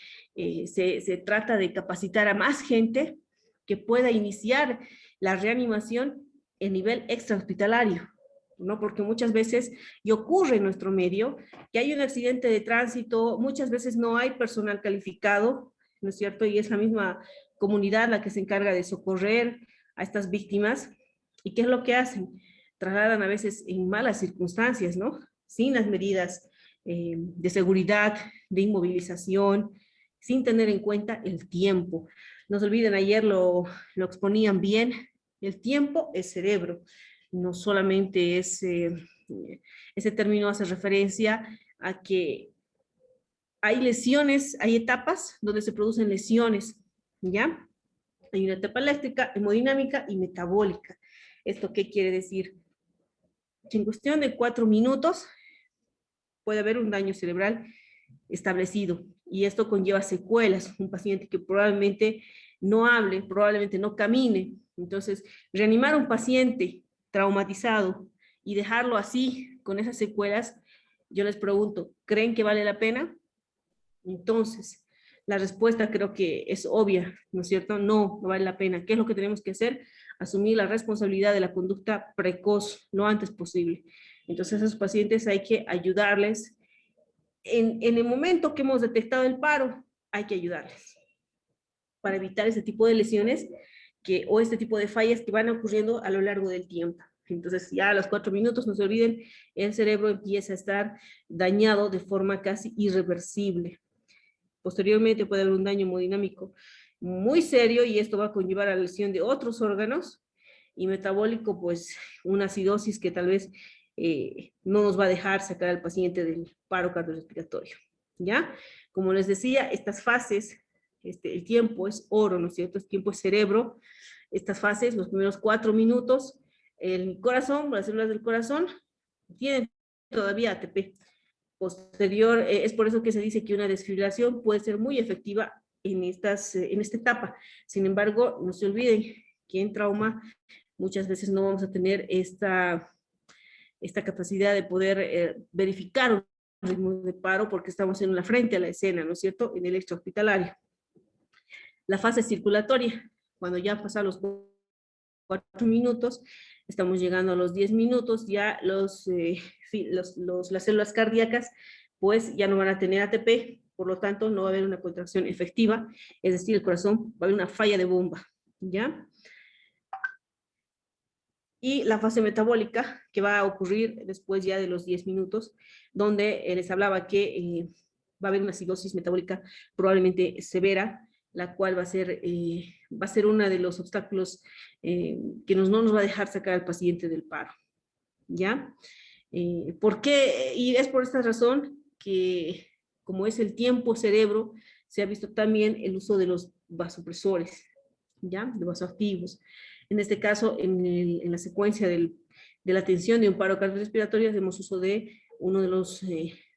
se trata de capacitar a más gente que pueda iniciar la reanimación en nivel extrahospitalario, ¿no? Porque muchas veces, y ocurre en nuestro medio, que hay un accidente de tránsito, muchas veces no hay personal calificado, ¿no es cierto? Y es la misma comunidad la que se encarga de socorrer a estas víctimas. ¿Y qué es lo que hacen? Trasladan a veces en malas circunstancias, ¿no? Sin las medidas de seguridad, de inmovilización, sin tener en cuenta el tiempo. No se olviden, ayer lo exponían bien, el tiempo es cerebro, no solamente es, ese término hace referencia a que hay lesiones, hay etapas donde se producen lesiones, ¿ya? Hay una etapa eléctrica, hemodinámica y metabólica. ¿Esto qué quiere decir? Que en cuestión de 4 minutos puede haber un daño cerebral establecido y esto conlleva secuelas. Un paciente que probablemente no hable, probablemente no camine. Entonces, reanimar a un paciente traumatizado y dejarlo así, con esas secuelas, yo les pregunto, ¿creen que vale la pena? Entonces, la respuesta creo que es obvia, ¿no es cierto? No, no vale la pena. ¿Qué es lo que tenemos que hacer? Asumir la responsabilidad de la conducta precoz lo antes posible. Entonces, a esos pacientes hay que ayudarles. En el momento que hemos detectado el paro, hay que ayudarles para evitar ese tipo de lesiones o este tipo de fallas que van ocurriendo a lo largo del tiempo. Entonces, ya a los 4 minutos, no se olviden, el cerebro empieza a estar dañado de forma casi irreversible. Posteriormente puede haber un daño hemodinámico muy serio y esto va a conllevar a la lesión de otros órganos, y metabólico, pues una acidosis que tal vez no nos va a dejar sacar al paciente del paro cardiorrespiratorio, ¿ya? Como les decía, estas fases, el tiempo es oro, ¿no es cierto? El tiempo es cerebro. Estas fases, los primeros 4 minutos, el corazón, las células del corazón tienen todavía ATP. Posterior, es por eso que se dice que una desfibrilación puede ser muy efectiva en esta etapa. Sin embargo, no se olviden que en trauma muchas veces no vamos a tener esta capacidad de poder verificar un ritmo de paro porque estamos en la frente a la escena, ¿no es cierto?, en el extrahospitalario. La fase circulatoria, cuando ya pasan los 4 minutos, estamos llegando a los 10 minutos, ya las células cardíacas pues ya no van a tener ATP, por lo tanto no va a haber una contracción efectiva, es decir, el corazón va a haber una falla de bomba, ¿ya? Y la fase metabólica, que va a ocurrir después ya de los 10 minutos, donde les hablaba que va a haber una acidosis metabólica probablemente severa, la cual va a ser uno de los obstáculos que no nos va a dejar sacar al paciente del paro, ¿ya? ¿Por qué? Y es por esta razón que, como es el tiempo cerebro, se ha visto también el uso de los vasopresores, ¿ya? De vasoactivos. En este caso, en la secuencia de la atención de un paro cardiorrespiratorio, hacemos uso de uno de los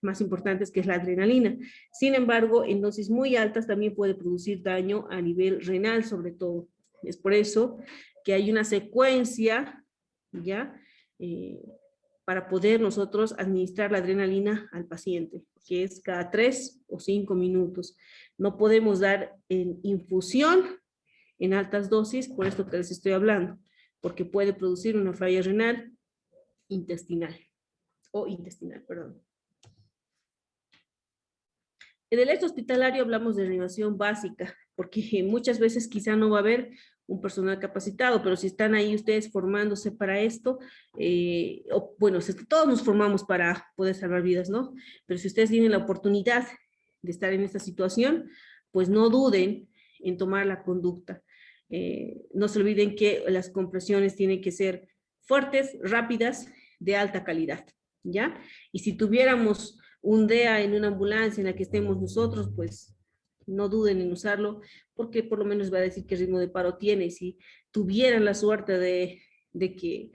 más importantes, que es la adrenalina. Sin embargo, en dosis muy altas también puede producir daño a nivel renal, sobre todo. Es por eso que hay una secuencia, ¿ya? Para poder nosotros administrar la adrenalina al paciente, que es cada 3 o 5 minutos. No podemos dar en infusión en altas dosis, por esto que les estoy hablando, porque puede producir una falla renal intestinal, perdón. En el extrahospitalario hablamos de reanimación básica, porque muchas veces quizá no va a haber un personal capacitado, pero si están ahí ustedes formándose para esto, bueno, todos nos formamos para poder salvar vidas, ¿no? Pero si ustedes tienen la oportunidad de estar en esta situación, pues no duden en tomar la conducta. No se olviden que las compresiones tienen que ser fuertes, rápidas, de alta calidad, ¿ya? Y si tuviéramos un DEA en una ambulancia en la que estemos nosotros, pues no duden en usarlo, porque por lo menos va a decir qué ritmo de paro tiene, y si tuvieran la suerte de que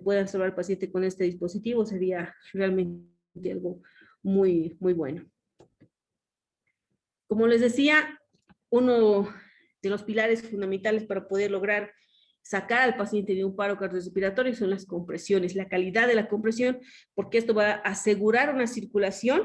puedan salvar al paciente con este dispositivo, sería realmente algo muy, muy bueno. Como les decía, uno de los pilares fundamentales para poder lograr sacar al paciente de un paro cardiorrespiratorio son las compresiones, la calidad de la compresión, porque esto va a asegurar una circulación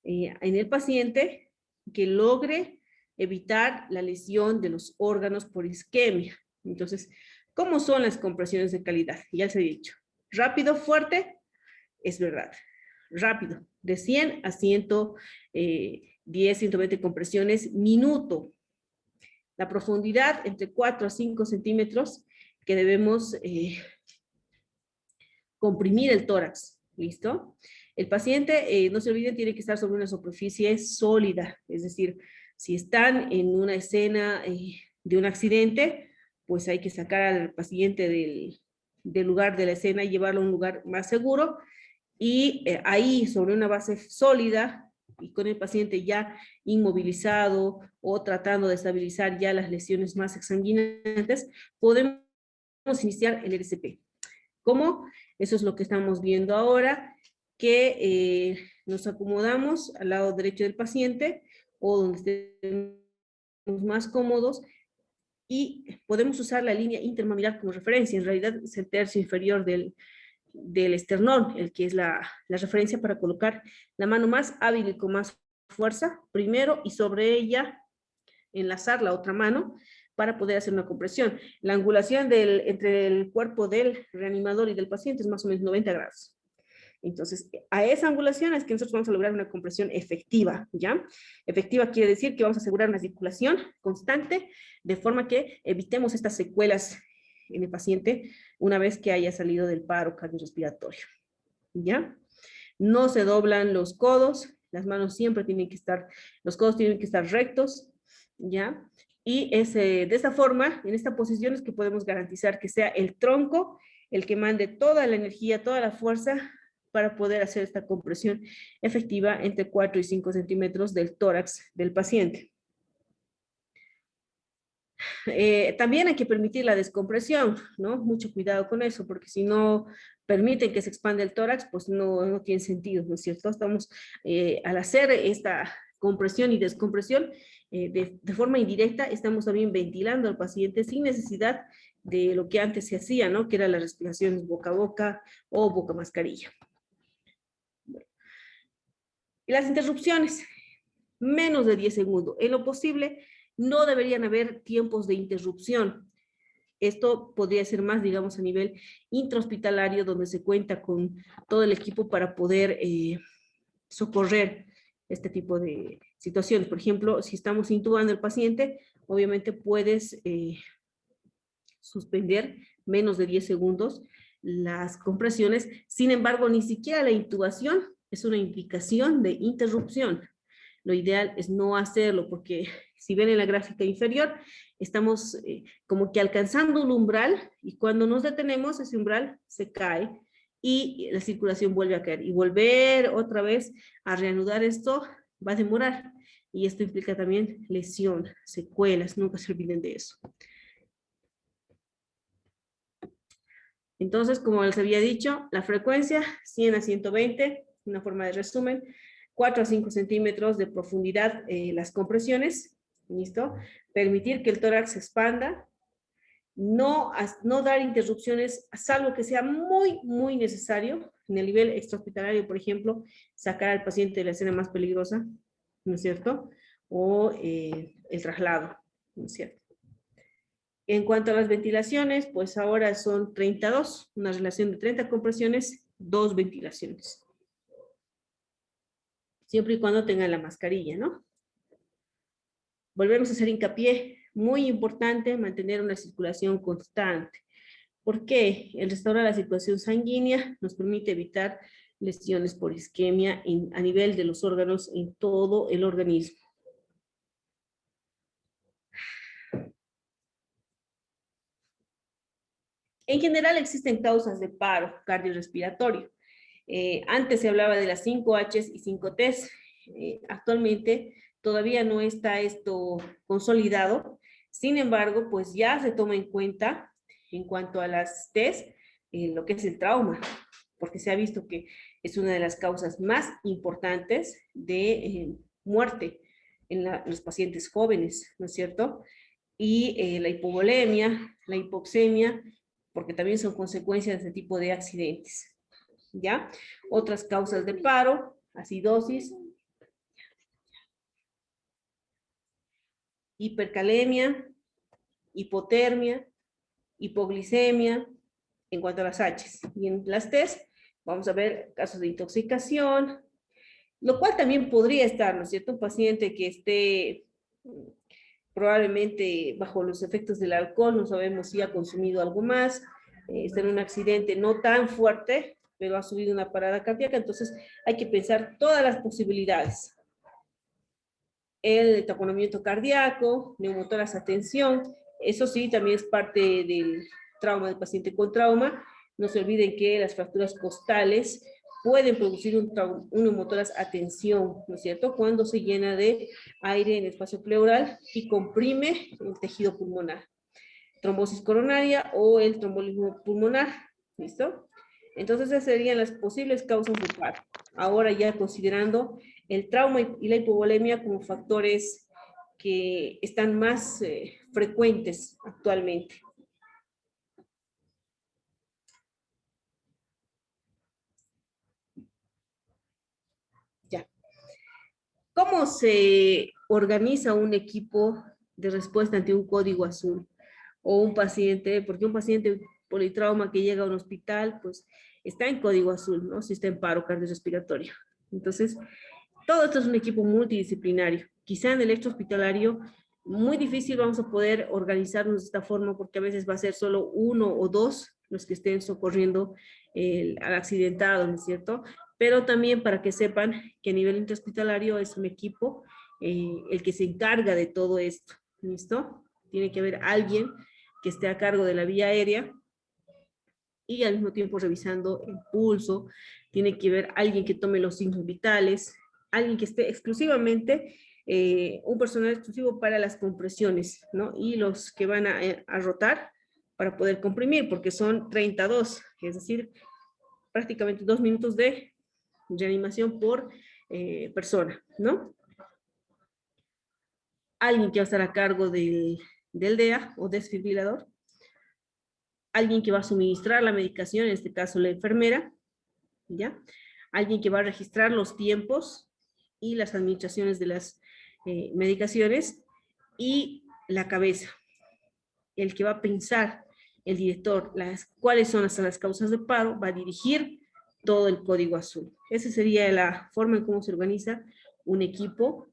en el paciente que logre evitar la lesión de los órganos por isquemia. Entonces, ¿cómo son las compresiones de calidad? Ya les he dicho, rápido, fuerte, es verdad, rápido, de 100 a 110, 120 compresiones minuto. La profundidad entre 4 a 5 centímetros que debemos comprimir el tórax, ¿listo? El paciente, no se olviden, tiene que estar sobre una superficie sólida, es decir, si están en una escena de un accidente, pues hay que sacar al paciente del lugar de la escena y llevarlo a un lugar más seguro, y ahí sobre una base sólida y con el paciente ya inmovilizado o tratando de estabilizar ya las lesiones más exsanguinantes, podemos iniciar el RCP. ¿Cómo? Eso es lo que estamos viendo ahora, que nos acomodamos al lado derecho del paciente o donde estemos más cómodos y podemos usar la línea intermaxilar como referencia. En realidad es el tercio inferior del esternón, el que es la referencia para colocar la mano más hábil y con más fuerza primero, y sobre ella enlazar la otra mano para poder hacer una compresión. La angulación entre el cuerpo del reanimador y del paciente es más o menos 90 grados. Entonces, a esa angulación es que nosotros vamos a lograr una compresión efectiva, ¿ya? Efectiva quiere decir que vamos a asegurar una circulación constante, de forma que evitemos estas secuelas en el paciente una vez que haya salido del paro cardiorrespiratorio, ¿ya? No se doblan los codos, las manos siempre tienen que estar, los codos tienen que estar rectos, ¿ya? Y de esta forma, en esta posición es que podemos garantizar que sea el tronco el que mande toda la energía, toda la fuerza para poder hacer esta compresión efectiva entre 4 y 5 centímetros del tórax del paciente. También hay que permitir la descompresión, ¿no? Mucho cuidado con eso, porque si no permiten que se expanda el tórax, pues no tiene sentido, ¿no es cierto? Estamos, al hacer esta compresión y descompresión, de forma indirecta, estamos también ventilando al paciente sin necesidad de lo que antes se hacía, ¿no? Que era la respiración boca a boca o boca mascarilla. Bueno. Y las interrupciones, menos de 10 segundos. En lo posible, no deberían haber tiempos de interrupción. Esto podría ser más, digamos, a nivel intrahospitalario, donde se cuenta con todo el equipo para poder socorrer este tipo de situaciones. Por ejemplo, si estamos intubando al paciente, obviamente puedes suspender menos de 10 segundos las compresiones. Sin embargo, ni siquiera la intubación es una indicación de interrupción. Lo ideal es no hacerlo, porque si ven en la gráfica inferior, estamos como que alcanzando un umbral, y cuando nos detenemos, ese umbral se cae y la circulación vuelve a caer. Y volver otra vez a reanudar esto va a demorar. Y esto implica también lesión, secuelas, nunca se olviden de eso. Entonces, como les había dicho, la frecuencia 100 a 120, una forma de resumen, 4 a 5 centímetros de profundidad las compresiones, ¿listo? Permitir que el tórax se expanda, no dar interrupciones, salvo que sea muy, muy necesario. En el nivel extrahospitalario, por ejemplo, sacar al paciente de la escena más peligrosa, ¿no es cierto? O el traslado, ¿no es cierto? En cuanto a las ventilaciones, pues ahora son 32, una relación de 30 compresiones, 2 ventilaciones. Siempre y cuando tengan la mascarilla, ¿no? Volvemos a hacer hincapié, muy importante mantener una circulación constante. ¿Por qué? El restaurar la circulación sanguínea nos permite evitar lesiones por isquemia a nivel de los órganos en todo el organismo. En general existen causas de paro cardiorrespiratorio. Antes se hablaba de las 5 H's y 5 T's. Actualmente todavía no está esto consolidado. Sin embargo, pues ya se toma en cuenta en cuanto a las T's, lo que es el trauma, porque se ha visto que es una de las causas más importantes de muerte en los pacientes jóvenes, ¿no es cierto? Y la hipovolemia, la hipoxemia, porque también son consecuencias de este tipo de accidentes, ¿ya? Otras causas de paro, acidosis, hipercalemia, hipotermia, hipoglicemia, en cuanto a las H's. Y en las T's vamos a ver casos de intoxicación, lo cual también podría estar, ¿no es cierto? Un paciente que esté probablemente bajo los efectos del alcohol, no sabemos si ha consumido algo más, está en un accidente no tan fuerte, pero ha subido una parada cardíaca, entonces hay que pensar todas las posibilidades. El taponamiento cardíaco, neumotórax a tensión, eso sí, también es parte del trauma del paciente con trauma. No se olviden que las fracturas costales pueden producir un neumotórax a tensión, ¿no es cierto? Cuando se llena de aire en el espacio pleural y comprime el tejido pulmonar. Trombosis coronaria o el trombolismo pulmonar, ¿listo? Entonces esas serían las posibles causas de paro. Ahora ya considerando el trauma y la hipovolemia como factores que están más frecuentes actualmente. Ya. ¿Cómo se organiza un equipo de respuesta ante un código azul? O un paciente, porque un paciente politrauma que llega a un hospital, pues está en código azul, ¿no? Si está en paro cardiorrespiratorio. Entonces, todo esto es un equipo multidisciplinario. Quizá en el extrahospitalario, muy difícil vamos a poder organizarnos de esta forma porque a veces va a ser solo uno o dos los que estén socorriendo al accidentado, ¿no es cierto? Pero también para que sepan que a nivel intrahospitalario es un equipo el que se encarga de todo esto, ¿listo? Tiene que haber alguien que esté a cargo de la vía aérea y al mismo tiempo revisando el pulso, tiene que haber alguien que tome los signos vitales, alguien que esté exclusivamente, un personal exclusivo para las compresiones, ¿no? Y los que van a rotar para poder comprimir, porque son 32, es decir, prácticamente 2 minutos de reanimación por persona, ¿no? Alguien que va a estar a cargo del DEA o desfibrilador, alguien que va a suministrar la medicación, en este caso la enfermera, ¿ya? Alguien que va a registrar los tiempos y las administraciones de las medicaciones, y la cabeza, el que va a pensar, el director, cuáles son las causas de paro, va a dirigir todo el código azul. Esa sería la forma en cómo se organiza un equipo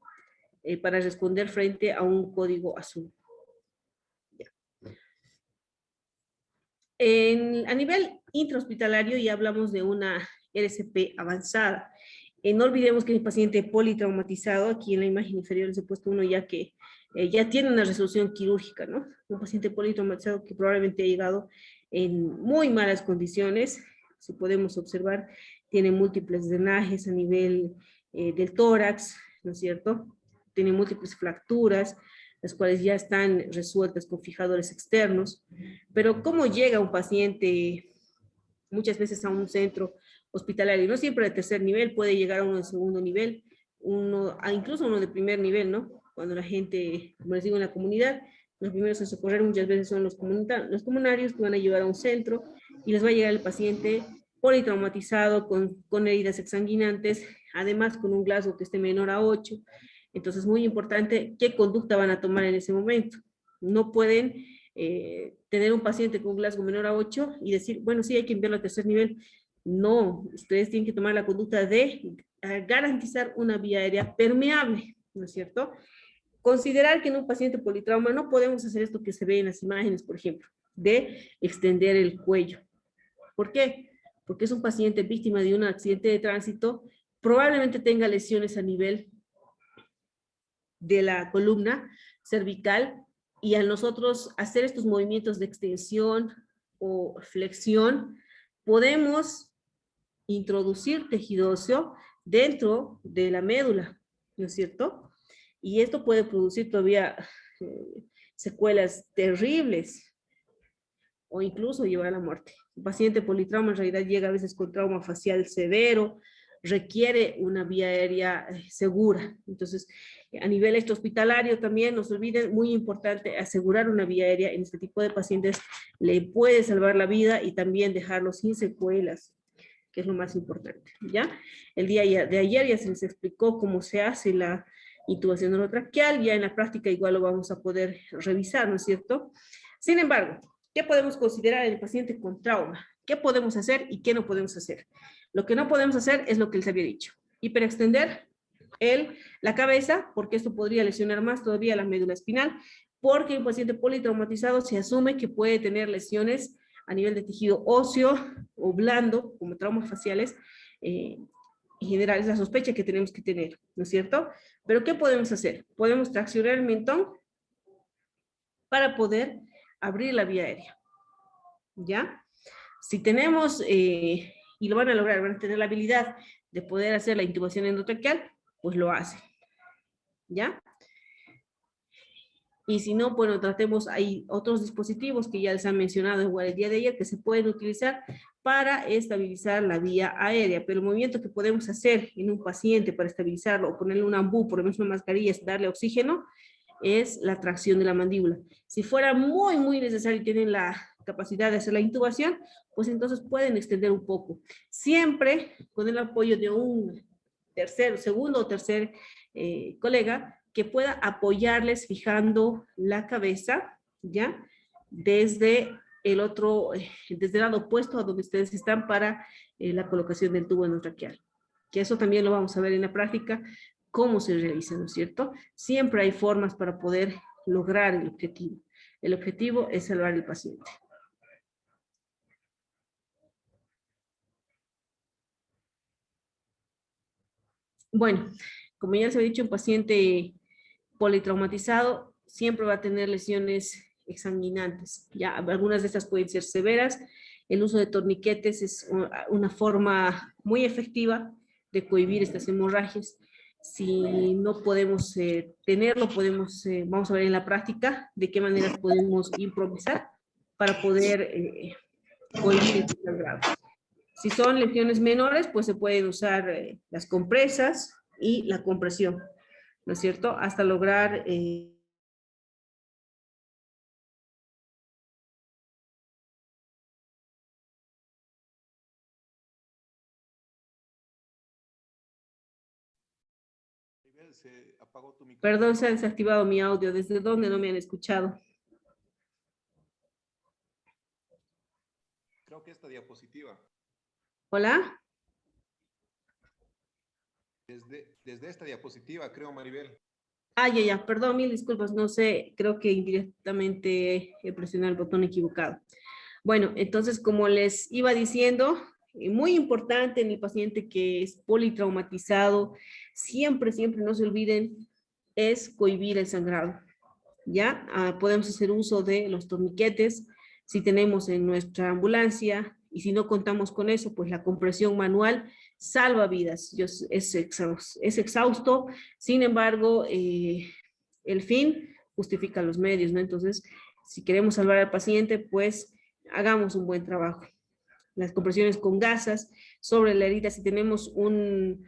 para responder frente a un código azul. A nivel intrahospitalario ya hablamos de una RCP avanzada. No olvidemos que el paciente politraumatizado, aquí en la imagen inferior les he puesto uno ya que ya tiene una resolución quirúrgica, ¿no? Un paciente politraumatizado que probablemente ha llegado en muy malas condiciones, si podemos observar, tiene múltiples drenajes a nivel del tórax, ¿no es cierto? Tiene múltiples fracturas, las cuales ya están resueltas con fijadores externos. Pero ¿cómo llega un paciente muchas veces a un centro hospitalario? No siempre de tercer nivel, puede llegar a uno de segundo nivel, incluso uno de primer nivel, ¿no? Cuando la gente, como les digo, en la comunidad, los primeros en socorrer muchas veces son los comunarios que van a llevar a un centro y les va a llegar el paciente politraumatizado con heridas exsanguinantes, además con un Glasgow que esté menor a 8. Entonces, muy importante qué conducta van a tomar en ese momento. No pueden tener un paciente con un Glasgow menor a 8 y decir, bueno, sí, hay que enviarlo a tercer nivel. No, ustedes tienen que tomar la conducta de garantizar una vía aérea permeable, ¿no es cierto? Considerar que en un paciente politrauma no podemos hacer esto que se ve en las imágenes, por ejemplo, de extender el cuello. ¿Por qué? Porque es un paciente víctima de un accidente de tránsito, probablemente tenga lesiones a nivel de la columna cervical, y al nosotros hacer estos movimientos de extensión o flexión, podemos introducir tejido óseo dentro de la médula, ¿no es cierto? Y esto puede producir todavía secuelas terribles o incluso llevar a la muerte. Un paciente politrauma en realidad llega a veces con trauma facial severo, requiere una vía aérea segura. Entonces, a nivel extrahospitalario también, no se olviden, muy importante asegurar una vía aérea en este tipo de pacientes, le puede salvar la vida y también dejarlos sin secuelas, que es lo más importante, ¿ya? El día de ayer ya se les explicó cómo se hace la intubación orotraqueal, ya en la práctica igual lo vamos a poder revisar, ¿no es cierto? Sin embargo, ¿qué podemos considerar en el paciente con trauma? ¿Qué podemos hacer y qué no podemos hacer? Lo que no podemos hacer es lo que les había dicho. Hiperextender la cabeza, porque esto podría lesionar más todavía la médula espinal, porque un paciente politraumatizado se asume que puede tener lesiones a nivel de tejido óseo o blando, como traumas faciales. En general es la sospecha que tenemos que tener, ¿no es cierto? Pero ¿qué podemos hacer? Podemos traccionar el mentón para poder abrir la vía aérea, ¿ya? Si tenemos, y lo van a lograr, van a tener la habilidad de poder hacer la intubación endotraqueal, pues lo hacen, ¿ya? Y si no, bueno, tratemos, hay otros dispositivos que ya les han mencionado igual el día de ayer, que se pueden utilizar para estabilizar la vía aérea, pero el movimiento que podemos hacer en un paciente para estabilizarlo, o ponerle un ambú, por ejemplo, una mascarilla, es darle oxígeno, es la tracción de la mandíbula. Si fuera muy, muy necesario y tienen la capacidad de hacer la intubación, pues entonces pueden extender un poco. Siempre con el apoyo de un segundo o tercer colega que pueda apoyarles fijando la cabeza, ¿ya? Desde desde el lado opuesto a donde ustedes están para la colocación del tubo endotraqueal. Que eso también lo vamos a ver en la práctica, cómo se realiza, ¿no es cierto? Siempre hay formas para poder lograr el objetivo. El objetivo es salvar al paciente. Bueno, como ya les he dicho, un paciente politraumatizado siempre va a tener lesiones exsanguinantes. Ya, algunas de estas pueden ser severas. El uso de torniquetes es una forma muy efectiva de cohibir estas hemorragias. Si no podemos tenerlo, vamos a ver en la práctica de qué maneras podemos improvisar para poder cohibir estos graves. Si son lesiones menores, pues se pueden usar las compresas y la compresión, ¿no es cierto? Hasta lograr Se apagó tu micrófono. Perdón, se ha desactivado mi audio. ¿Desde dónde no me han escuchado? Creo que esta diapositiva. ¿Hola? Desde esta diapositiva, creo, Maribel. Ah, ya, perdón, mil disculpas, no sé, creo que indirectamente he presionado el botón equivocado. Bueno, entonces, como les iba diciendo, muy importante en el paciente que es politraumatizado, siempre, siempre no se olviden, es cohibir el sangrado, ¿ya? Podemos hacer uso de los torniquetes, si tenemos en nuestra ambulancia, y si no contamos con eso, pues la compresión manual salva vidas. Es exhausto, sin embargo, el fin justifica los medios, ¿no? Entonces, si queremos salvar al paciente, pues hagamos un buen trabajo. Las compresiones con gasas sobre la herida, si tenemos un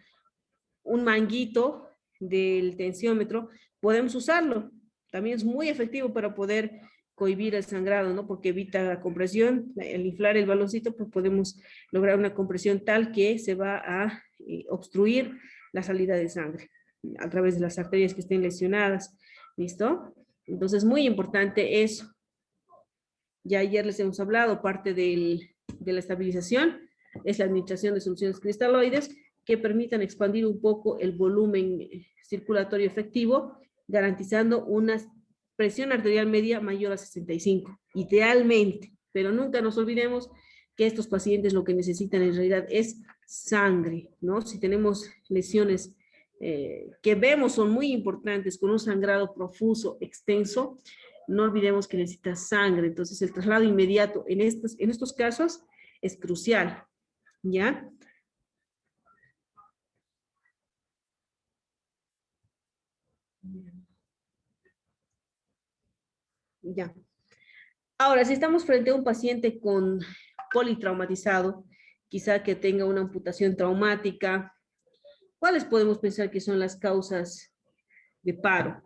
manguito del tensiómetro, podemos usarlo. También es muy efectivo para poder cohibir el sangrado, ¿no? Porque evita la compresión, al inflar el baloncito, pues podemos lograr una compresión tal que se va a obstruir la salida de sangre a través de las arterias que estén lesionadas, ¿listo? Entonces, muy importante eso. Ya ayer les hemos hablado, parte de la estabilización es la administración de soluciones cristaloides que permitan expandir un poco el volumen circulatorio efectivo garantizando una presión arterial media mayor a 65, idealmente, pero nunca nos olvidemos que estos pacientes lo que necesitan en realidad es sangre, ¿no? Si tenemos lesiones que vemos son muy importantes, con un sangrado profuso, extenso, no olvidemos que necesita sangre, entonces el traslado inmediato en estos casos es crucial, ¿ya? Ya. Ahora, si estamos frente a un paciente con politraumatizado, quizá que tenga una amputación traumática, ¿cuáles podemos pensar que son las causas de paro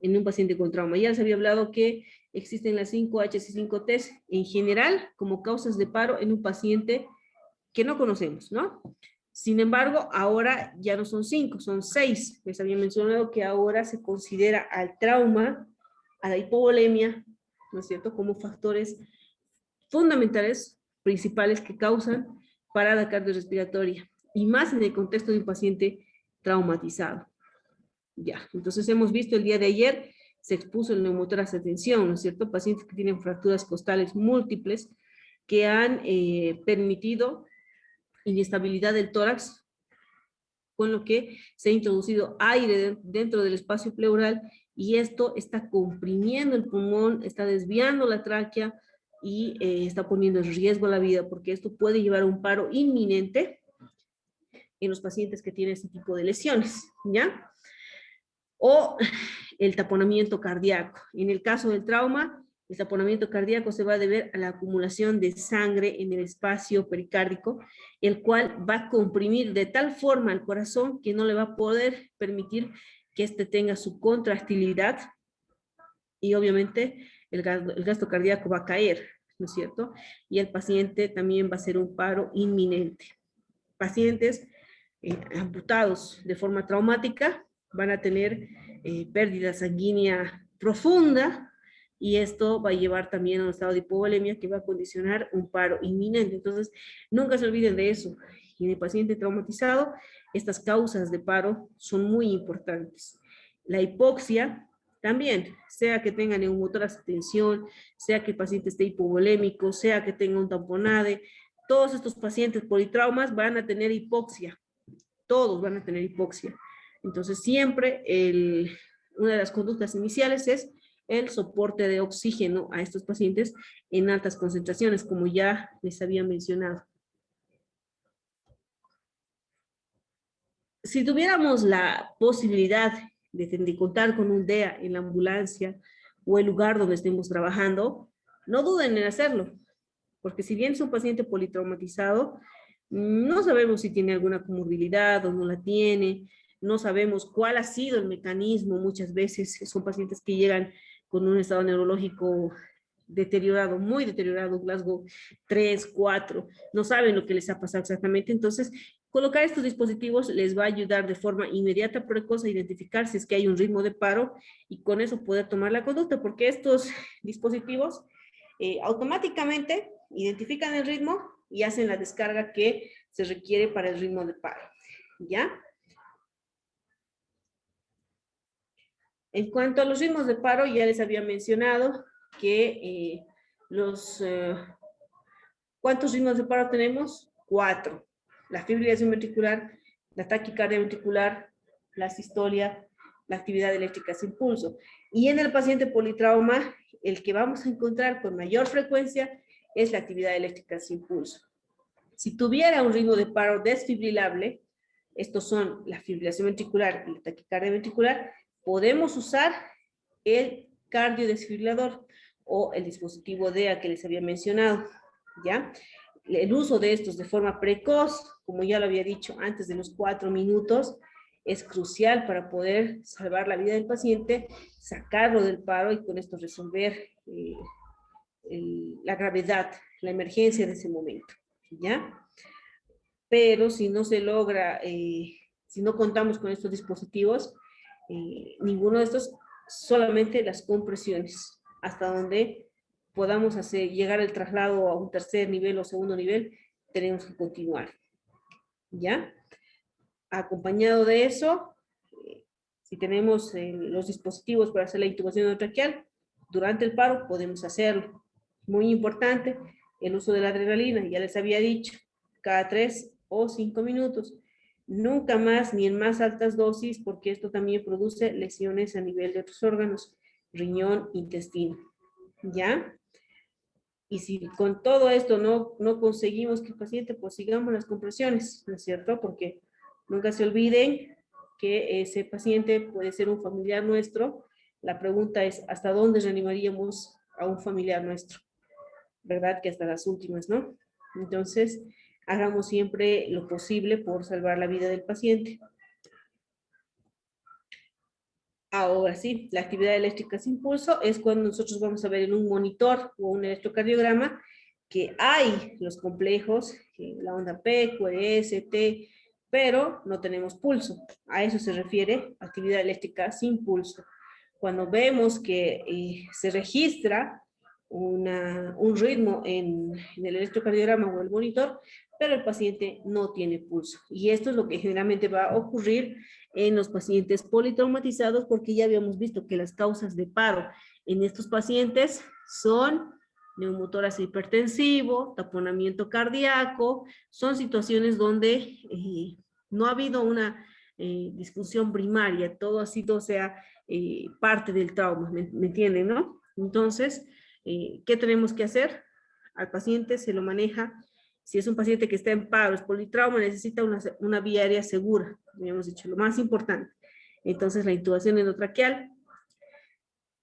en un paciente con trauma? Ya les había hablado que existen las 5H y 5T en general como causas de paro en un paciente que no conocemos, ¿no? Sin embargo, ahora ya no son 5, son 6. Les había mencionado que ahora se considera al trauma, a la hipovolemia, ¿no es cierto?, como factores fundamentales, principales que causan parada cardiorrespiratoria, y más en el contexto de un paciente traumatizado. Ya, entonces hemos visto el día de ayer, se expuso el neumotórax de tensión, ¿no es cierto?, pacientes que tienen fracturas costales múltiples, que han permitido inestabilidad del tórax, con lo que se ha introducido aire dentro del espacio pleural y esto está comprimiendo el pulmón, está desviando la tráquea y está poniendo en riesgo la vida, porque esto puede llevar a un paro inminente en los pacientes que tienen este tipo de lesiones, ¿ya? O el taponamiento cardíaco. En el caso del trauma, el taponamiento cardíaco se va a deber a la acumulación de sangre en el espacio pericárdico, el cual va a comprimir de tal forma el corazón que no le va a poder permitir que éste tenga su contractilidad y obviamente el gasto cardíaco va a caer, ¿no es cierto? Y el paciente también va a ser un paro inminente. Pacientes amputados de forma traumática van a tener pérdida sanguínea profunda y esto va a llevar también a un estado de hipovolemia que va a condicionar un paro inminente. Entonces, nunca se olviden de eso. Y en el paciente traumatizado, estas causas de paro son muy importantes. La hipoxia también, sea que tenga neumotórax de tensión, sea que el paciente esté hipovolémico, sea que tenga un tamponade, todos estos pacientes politraumas van a tener hipoxia. Todos van a tener hipoxia. Entonces, siempre una de las conductas iniciales es el soporte de oxígeno a estos pacientes en altas concentraciones, como ya les había mencionado. Si tuviéramos la posibilidad de contar con un DEA en la ambulancia o el lugar donde estemos trabajando, no duden en hacerlo, porque si bien es un paciente politraumatizado, no sabemos si tiene alguna comorbilidad o no la tiene, no sabemos cuál ha sido el mecanismo, muchas veces son pacientes que llegan con un estado neurológico deteriorado, muy deteriorado, Glasgow 3, 4, no saben lo que les ha pasado exactamente, entonces colocar estos dispositivos les va a ayudar de forma inmediata, precoz, a identificar si es que hay un ritmo de paro y con eso poder tomar la conducta, porque estos dispositivos automáticamente identifican el ritmo y hacen la descarga que se requiere para el ritmo de paro, ¿ya? En cuanto a los ritmos de paro, ya les había mencionado que ¿cuántos ritmos de paro tenemos? 4. La fibrilación ventricular, la taquicardia ventricular, la sistolia, la actividad eléctrica sin pulso. Y en el paciente politrauma, el que vamos a encontrar con mayor frecuencia es la actividad eléctrica sin pulso. Si tuviera un ritmo de paro desfibrilable, estos son la fibrilación ventricular y la taquicardia ventricular, podemos usar el cardiodesfibrilador o el dispositivo DEA que les había mencionado, ¿ya? El uso de estos de forma precoz, como ya lo había dicho, antes de los 4 minutos, es crucial para poder salvar la vida del paciente, sacarlo del paro y con esto resolver la gravedad, la emergencia de ese momento, ¿ya? Pero si no se logra, si no contamos con estos dispositivos, ninguno de estos, solamente las compresiones, hasta donde podamos llegar el traslado a un tercer nivel o segundo nivel, tenemos que continuar, ¿ya? Acompañado de eso, Si tenemos los dispositivos para hacer la intubación endotraqueal, durante el paro podemos hacerlo. Muy importante, el uso de la adrenalina, ya les había dicho, cada 3 o 5 minutos. Nunca más ni en más altas dosis, porque esto también produce lesiones a nivel de otros órganos, riñón, intestino. ¿Ya? Y si con todo esto no conseguimos que el paciente, pues sigamos las compresiones, ¿no es cierto? Porque nunca se olviden que ese paciente puede ser un familiar nuestro. La pregunta es, ¿hasta dónde reanimaríamos a un familiar nuestro? ¿Verdad? Que hasta las últimas, ¿no? Entonces, hagamos siempre lo posible por salvar la vida del paciente. Ahora sí, la actividad eléctrica sin pulso es cuando nosotros vamos a ver en un monitor o un electrocardiograma que hay los complejos, la onda P, QRS, T, pero no tenemos pulso. A eso se refiere actividad eléctrica sin pulso. Cuando vemos que se registra un ritmo en el electrocardiograma o el monitor, pero el paciente no tiene pulso. Y esto es lo que generalmente va a ocurrir en los pacientes politraumatizados, porque ya habíamos visto que las causas de paro en estos pacientes son neumotórax hipertensivo, taponamiento cardíaco, son situaciones donde no ha habido una disfunción primaria, todo ha sido, o sea, parte del trauma, ¿me entienden, no? Entonces, ¿qué tenemos que hacer? Al paciente se lo maneja, si es un paciente que está en paro, es politrauma, necesita una vía aérea segura, habíamos dicho, lo más importante. Entonces, la intubación endotraqueal,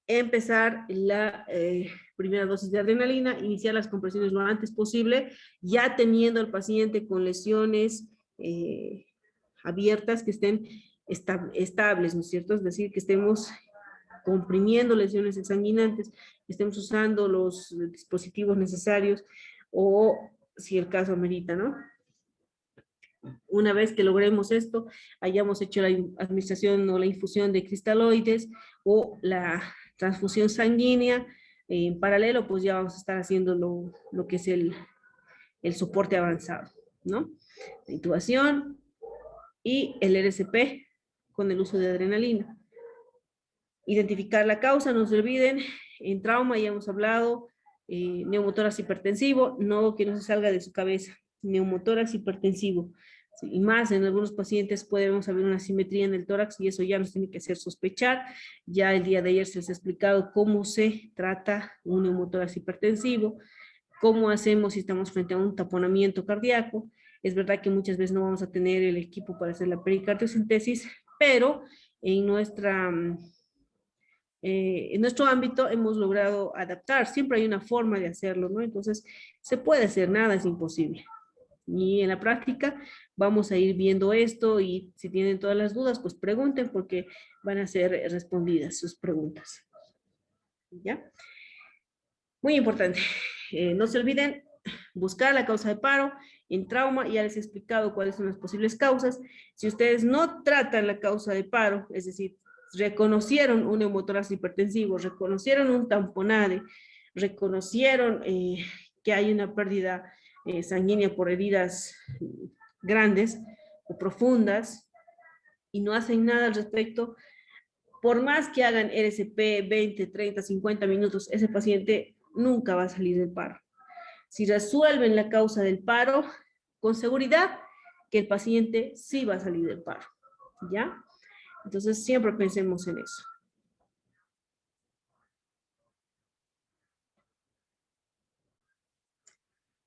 empezar la primera dosis de adrenalina, iniciar las compresiones lo antes posible, ya teniendo al paciente con lesiones abiertas que estén estables, ¿no es cierto? Es decir, que estemos comprimiendo lesiones exsanguinantes, que estemos usando los dispositivos necesarios o si el caso amerita, ¿no? Una vez que logremos esto, hayamos hecho la administración o la infusión de cristaloides o la transfusión sanguínea, en paralelo, pues ya vamos a estar haciendo lo que es el soporte avanzado, ¿no? La intubación y el RCP con el uso de adrenalina. Identificar la causa, no se olviden, en trauma ya hemos hablado, neumotórax hipertensivo, no que no se salga de su cabeza, neumotórax hipertensivo. Sí, y más en algunos pacientes podemos haber una asimetría en el tórax y eso ya nos tiene que hacer sospechar. Ya el día de ayer se les ha explicado cómo se trata un neumotórax hipertensivo, cómo hacemos si estamos frente a un taponamiento cardíaco. Es verdad que muchas veces no vamos a tener el equipo para hacer la pericardiocentesis, pero en nuestro ámbito hemos logrado adaptar, siempre hay una forma de hacerlo, ¿no? Entonces, se puede hacer, nada es imposible. Y en la práctica vamos a ir viendo esto y si tienen todas las dudas, pues pregunten porque van a ser respondidas sus preguntas. ¿Ya? Muy importante, no se olviden buscar la causa de paro en trauma, ya les he explicado cuáles son las posibles causas. Si ustedes no tratan la causa de paro, es decir, reconocieron un neumotórax hipertensivo, reconocieron un tamponade, reconocieron que hay una pérdida sanguínea por heridas grandes o profundas y no hacen nada al respecto, por más que hagan RCP 20, 30, 50 minutos, ese paciente nunca va a salir del paro. Si resuelven la causa del paro, con seguridad que el paciente sí va a salir del paro, ¿ya? Entonces siempre pensemos en eso.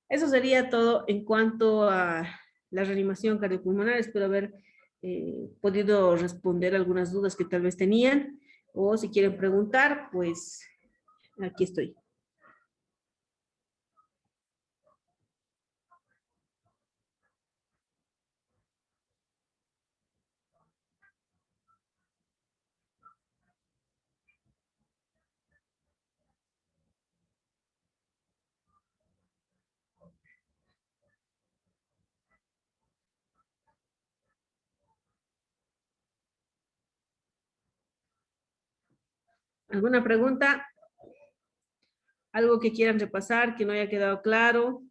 Eso sería todo en cuanto a la reanimación cardiopulmonar. Espero haber podido responder algunas dudas que tal vez tenían, o si quieren preguntar, pues aquí estoy. ¿Alguna pregunta? ¿Algo que quieran repasar, que no haya quedado claro?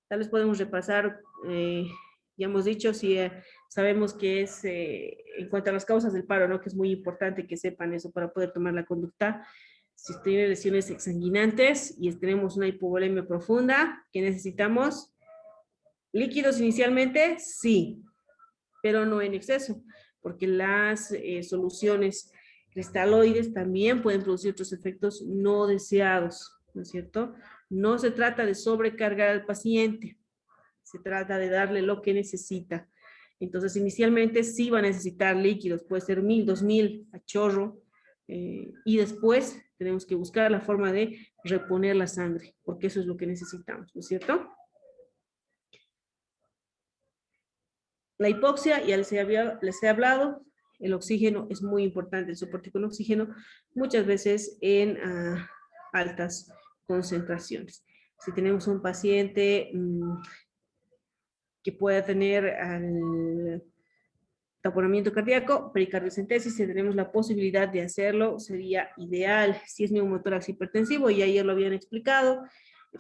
Tal vez podemos repasar, ya hemos dicho, si Sabemos que es, en cuanto a las causas del paro, ¿no? Que es muy importante que sepan eso para poder tomar la conducta. Si tiene lesiones exsanguinantes y tenemos una hipovolemia profunda, ¿qué necesitamos? ¿Líquidos inicialmente? Sí, pero no en exceso, porque las soluciones cristaloides también pueden producir otros efectos no deseados, ¿no es cierto? No se trata de sobrecargar al paciente, se trata de darle lo que necesita. Entonces, inicialmente sí va a necesitar líquidos, puede ser 1000, 2000 a chorro, y después tenemos que buscar la forma de reponer la sangre, porque eso es lo que necesitamos, ¿no es cierto? La hipoxia, ya les he hablado, el oxígeno es muy importante, el soporte con oxígeno, muchas veces en altas concentraciones. Si tenemos un paciente que pueda tener taponamiento cardíaco, pericardiocentesis, si tenemos la posibilidad de hacerlo, sería ideal. Si es neumotórax hipertensivo, y ayer lo habían explicado,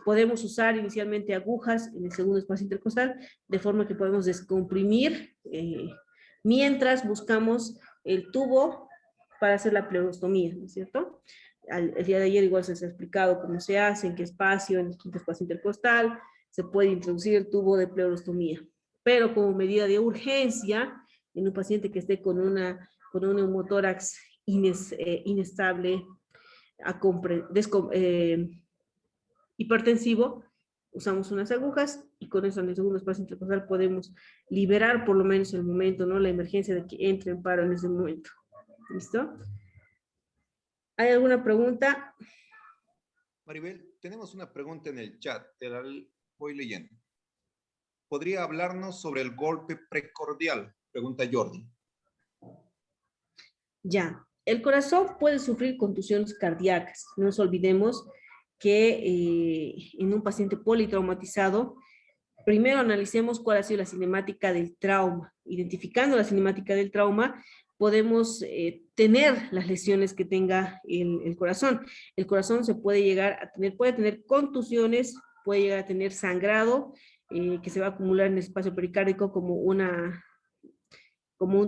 podemos usar inicialmente agujas en el segundo espacio intercostal, de forma que podemos descomprimir mientras buscamos el tubo para hacer la pleurostomía, ¿no es cierto? El día de ayer igual se les ha explicado cómo se hace, en qué espacio, en el quinto espacio intercostal, se puede introducir el tubo de pleurostomía. Pero como medida de urgencia, en un paciente que esté con un neumotórax inestable, hipertensivo, usamos unas agujas y con eso en el segundo espacio intercostal podemos liberar por lo menos el momento, ¿no? La emergencia de que entre en paro en ese momento. ¿Listo? ¿Hay alguna pregunta? Maribel, tenemos una pregunta en el chat, te la voy leyendo. ¿Podría hablarnos sobre el golpe precordial? Pregunta Jordi. Ya, el corazón puede sufrir contusiones cardíacas. No nos olvidemos que en un paciente politraumatizado, primero analicemos cuál ha sido la cinemática del trauma. Identificando la cinemática del trauma, podemos tener las lesiones que tenga el corazón. El corazón se puede llegar a tener, puede tener contusiones, puede llegar a tener sangrado, que se va a acumular en el espacio pericárdico como un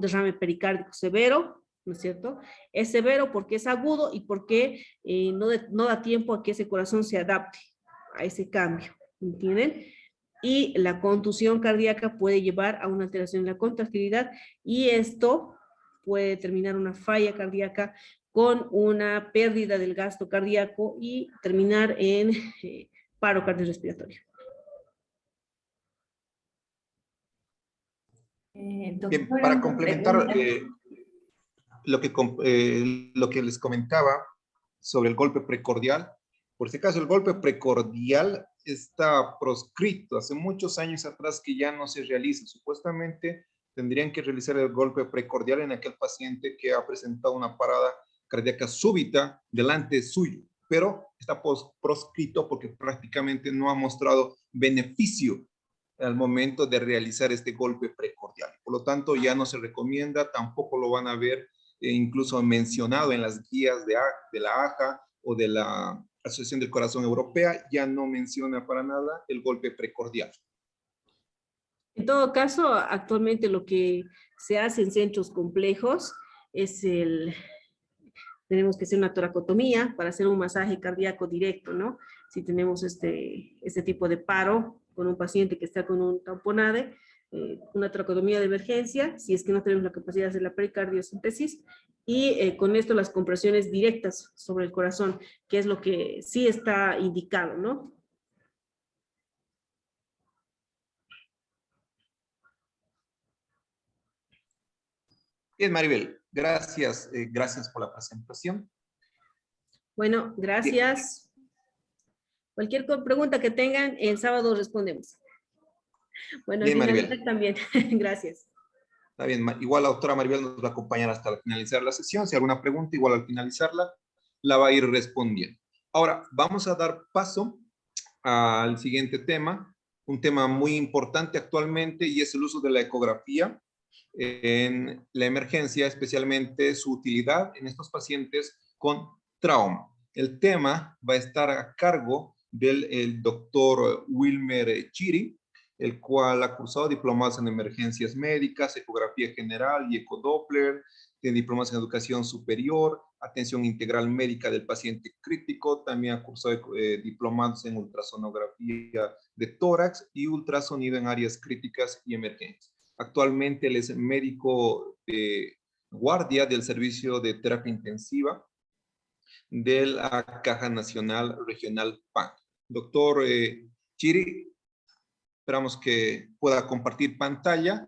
derrame pericárdico severo, ¿no es cierto? Es severo porque es agudo y porque no da tiempo a que ese corazón se adapte a ese cambio, ¿entienden? Y la contusión cardíaca puede llevar a una alteración en la contractilidad y esto puede determinar una falla cardíaca con una pérdida del gasto cardíaco y terminar en paro cardiorrespiratorio. Bien, para complementar lo que les comentaba sobre el golpe precordial, por si acaso el golpe precordial está proscrito hace muchos años atrás que ya no se realiza. Supuestamente tendrían que realizar el golpe precordial en aquel paciente que ha presentado una parada cardíaca súbita delante suyo, pero está proscrito porque prácticamente no ha mostrado beneficio al momento de realizar este golpe precordial. Por lo tanto, ya no se recomienda, tampoco lo van a ver incluso mencionado en las guías de la AJA o de la Asociación del Corazón Europea, ya no menciona para nada el golpe precordial. En todo caso, actualmente lo que se hace en centros complejos es tenemos que hacer una toracotomía para hacer un masaje cardíaco directo, ¿no? Si tenemos este tipo de paro con un paciente que está con un tamponade, una toracotomía de emergencia, si es que no tenemos la capacidad de hacer la pericardiocentesis, y con esto las compresiones directas sobre el corazón, que es lo que sí está indicado, ¿no? Bien, Maribel, gracias, gracias por la presentación. Bueno, gracias. Bien. Cualquier pregunta que tengan, el sábado respondemos. Bueno, bien, Maribel. También, gracias. Está bien, igual la doctora Maribel nos va a acompañar hasta finalizar la sesión. Si hay alguna pregunta, igual al finalizarla, la va a ir respondiendo. Ahora, vamos a dar paso al siguiente tema, un tema muy importante actualmente y es el uso de la ecografía en la emergencia, especialmente su utilidad en estos pacientes con trauma. El tema va a estar a cargo del doctor Wilmer Chiri. el cual ha cursado diplomados en emergencias médicas, ecografía general y ecodoppler, tiene diplomados en educación superior, atención integral médica del paciente crítico, también ha cursado diplomados en ultrasonografía de tórax y ultrasonido en áreas críticas y emergentes. Actualmente él es médico de guardia del servicio de terapia intensiva de la Caja Nacional Regional PAN. Doctor Chiri, esperamos que pueda compartir pantalla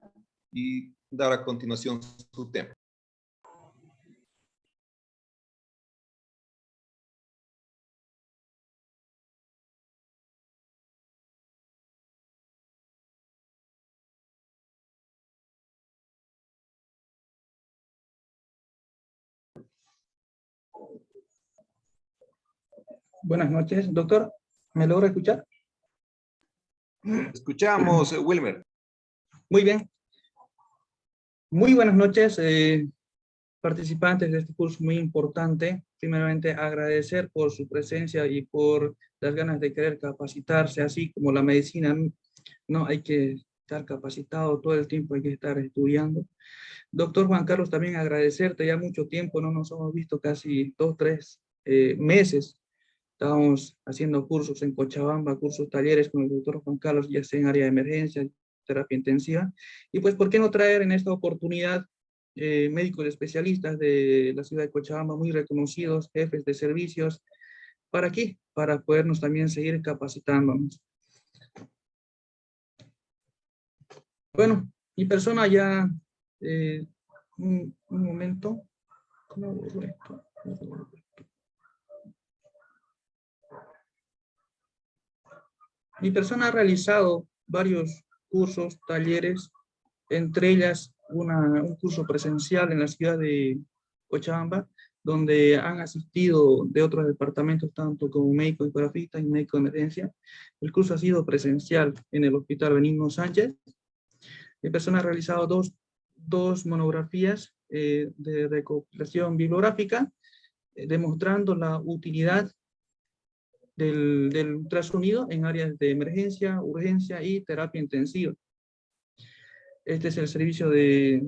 y dar a continuación su tema. Buenas noches, doctor. ¿Me logra escuchar? Escuchamos, Wilmer. Muy bien. Muy buenas noches, participantes de este curso muy importante. Primeramente, agradecer por su presencia y por las ganas de querer capacitarse, así como la medicina, no hay que estar capacitado todo el tiempo, hay que estar estudiando. Doctor Juan Carlos, también agradecerte, ya mucho tiempo, no nos hemos visto casi 2, 3 meses. Estábamos haciendo cursos en Cochabamba, cursos, talleres con el doctor Juan Carlos, ya sea en área de emergencia, terapia intensiva. Y pues, ¿por qué no traer en esta oportunidad médicos especialistas de la ciudad de Cochabamba, muy reconocidos, jefes de servicios, para aquí, para podernos también seguir capacitándonos? Bueno, mi persona ya, un momento, ¿cómo borro esto? Mi persona ha realizado varios cursos, talleres, entre ellas un curso presencial en la ciudad de Cochabamba, donde han asistido de otros departamentos, tanto como médico ecografista y médico de emergencia. El curso ha sido presencial en el Hospital Benigno Sánchez. Mi persona ha realizado dos monografías de recopilación bibliográfica, demostrando la utilidad del ultrasonido en áreas de emergencia, urgencia y terapia intensiva. Este es el servicio de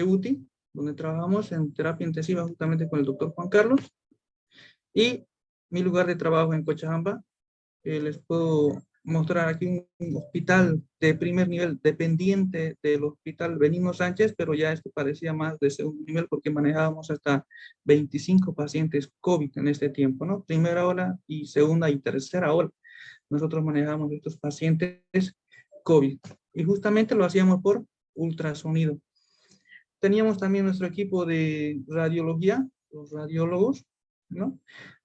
UTI, donde trabajamos en terapia intensiva justamente con el doctor Juan Carlos. Y mi lugar de trabajo en Cochabamba, les puedo mostrar aquí un hospital de primer nivel dependiente del Hospital Benigno Sánchez, pero ya esto parecía más de segundo nivel porque manejábamos hasta 25 pacientes COVID en este tiempo, ¿no? Primera ola y segunda y tercera ola. Nosotros manejamos estos pacientes COVID y justamente lo hacíamos por ultrasonido. Teníamos también nuestro equipo de radiología, los radiólogos, ¿no?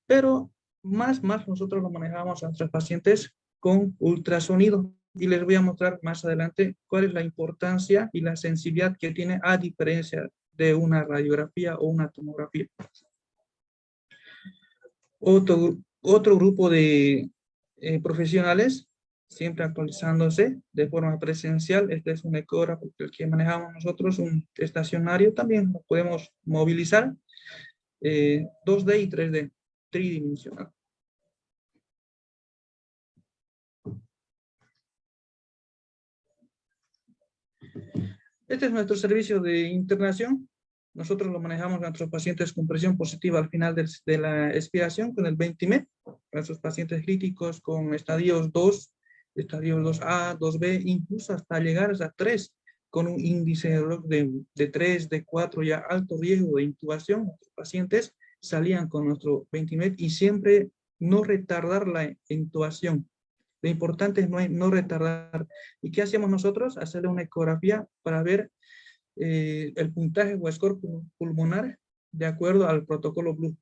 Pero más nosotros lo manejábamos a nuestros pacientes con ultrasonido. Y les voy a mostrar más adelante cuál es la importancia y la sensibilidad que tiene a diferencia de una radiografía o una tomografía. Otro grupo de profesionales, siempre actualizándose de forma presencial. Este es un ecógrafo el que manejamos nosotros, un estacionario, también lo podemos movilizar, 2D y 3D, tridimensional. Este es nuestro servicio de internación. Nosotros lo manejamos a nuestros pacientes con presión positiva al final de la expiración con el 20-med, nuestros pacientes críticos con estadios 2, estadios 2A, 2B, incluso hasta llegar a 3, con un índice de 3, de 4, ya alto riesgo de intubación. Nuestros pacientes salían con nuestro 20-med y siempre no retardar la intubación. Lo importante es no retardar. ¿Y qué hacíamos nosotros? Hacerle una ecografía para ver el puntaje o score pulmonar de acuerdo al protocolo Blue.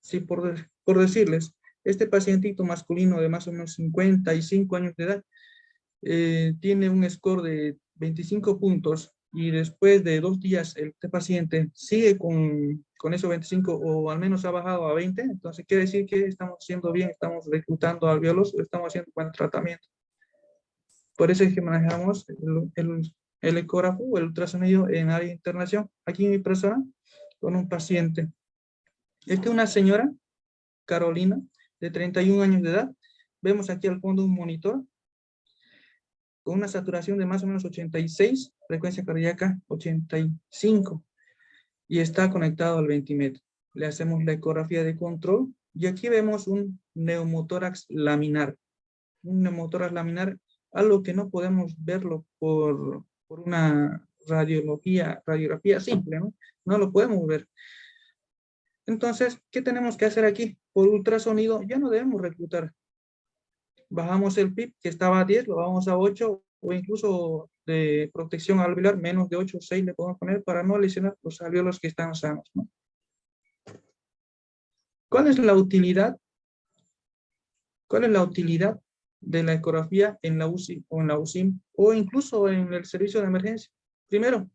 Sí, por decirles, este pacientito masculino de más o menos 55 años de edad tiene un score de 25 puntos y después de 2 días este paciente sigue con esos 25 o al menos ha bajado a 20, entonces quiere decir que estamos haciendo bien, estamos reclutando alveolos, estamos haciendo buen tratamiento. Por eso es que manejamos el ecógrafo o el ultrasonido en área de internación. Aquí mi persona con un paciente. Esta es una señora, Carolina, de 31 años de edad, Vemos aquí al fondo un monitor con una saturación de más o menos 86, frecuencia cardíaca 85, y está conectado al ventimetro. Le hacemos la ecografía de control y aquí vemos un neumotórax laminar. Un neumotórax laminar, algo que no podemos verlo por una radiografía simple, ¿no? No lo podemos ver. Entonces, ¿qué tenemos que hacer aquí? Por ultrasonido ya no debemos reclutar. Bajamos el PIB, que estaba a 10, lo bajamos a 8, o incluso de protección alveolar, menos de 8 o 6 le podemos poner para no lesionar los alveolos que están sanos, ¿no? ¿Cuál es la utilidad? ¿Cuál es la utilidad de la ecografía en la UCI o en la UCIM o incluso en el servicio de emergencia? Primero,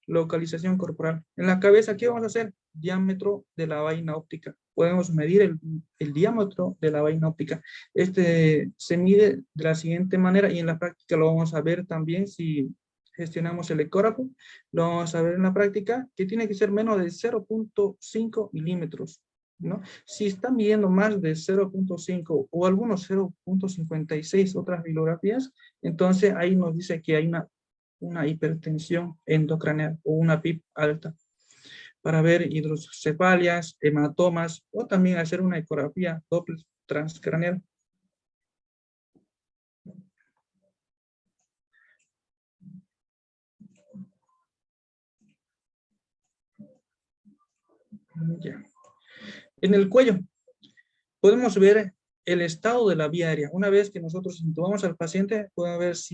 localización corporal. En la cabeza, ¿qué vamos a hacer? Diámetro de la vaina óptica. Podemos medir el diámetro de la vaina óptica. Este se mide de la siguiente manera y en la práctica lo vamos a ver también si gestionamos el ecógrafo. Lo vamos a ver en la práctica que tiene que ser menos de 0.5 milímetros, ¿no? Si está midiendo más de 0.5 o algunos 0.56 otras bibliografías, entonces ahí nos dice que hay una hipertensión endocraneal o una PIB alta, para ver hidrocefalias, hematomas o también hacer una ecografía Doppler transcraneal. Ya. En el cuello podemos ver el estado de la vía aérea. Una vez que nosotros intubamos al paciente, podemos ver si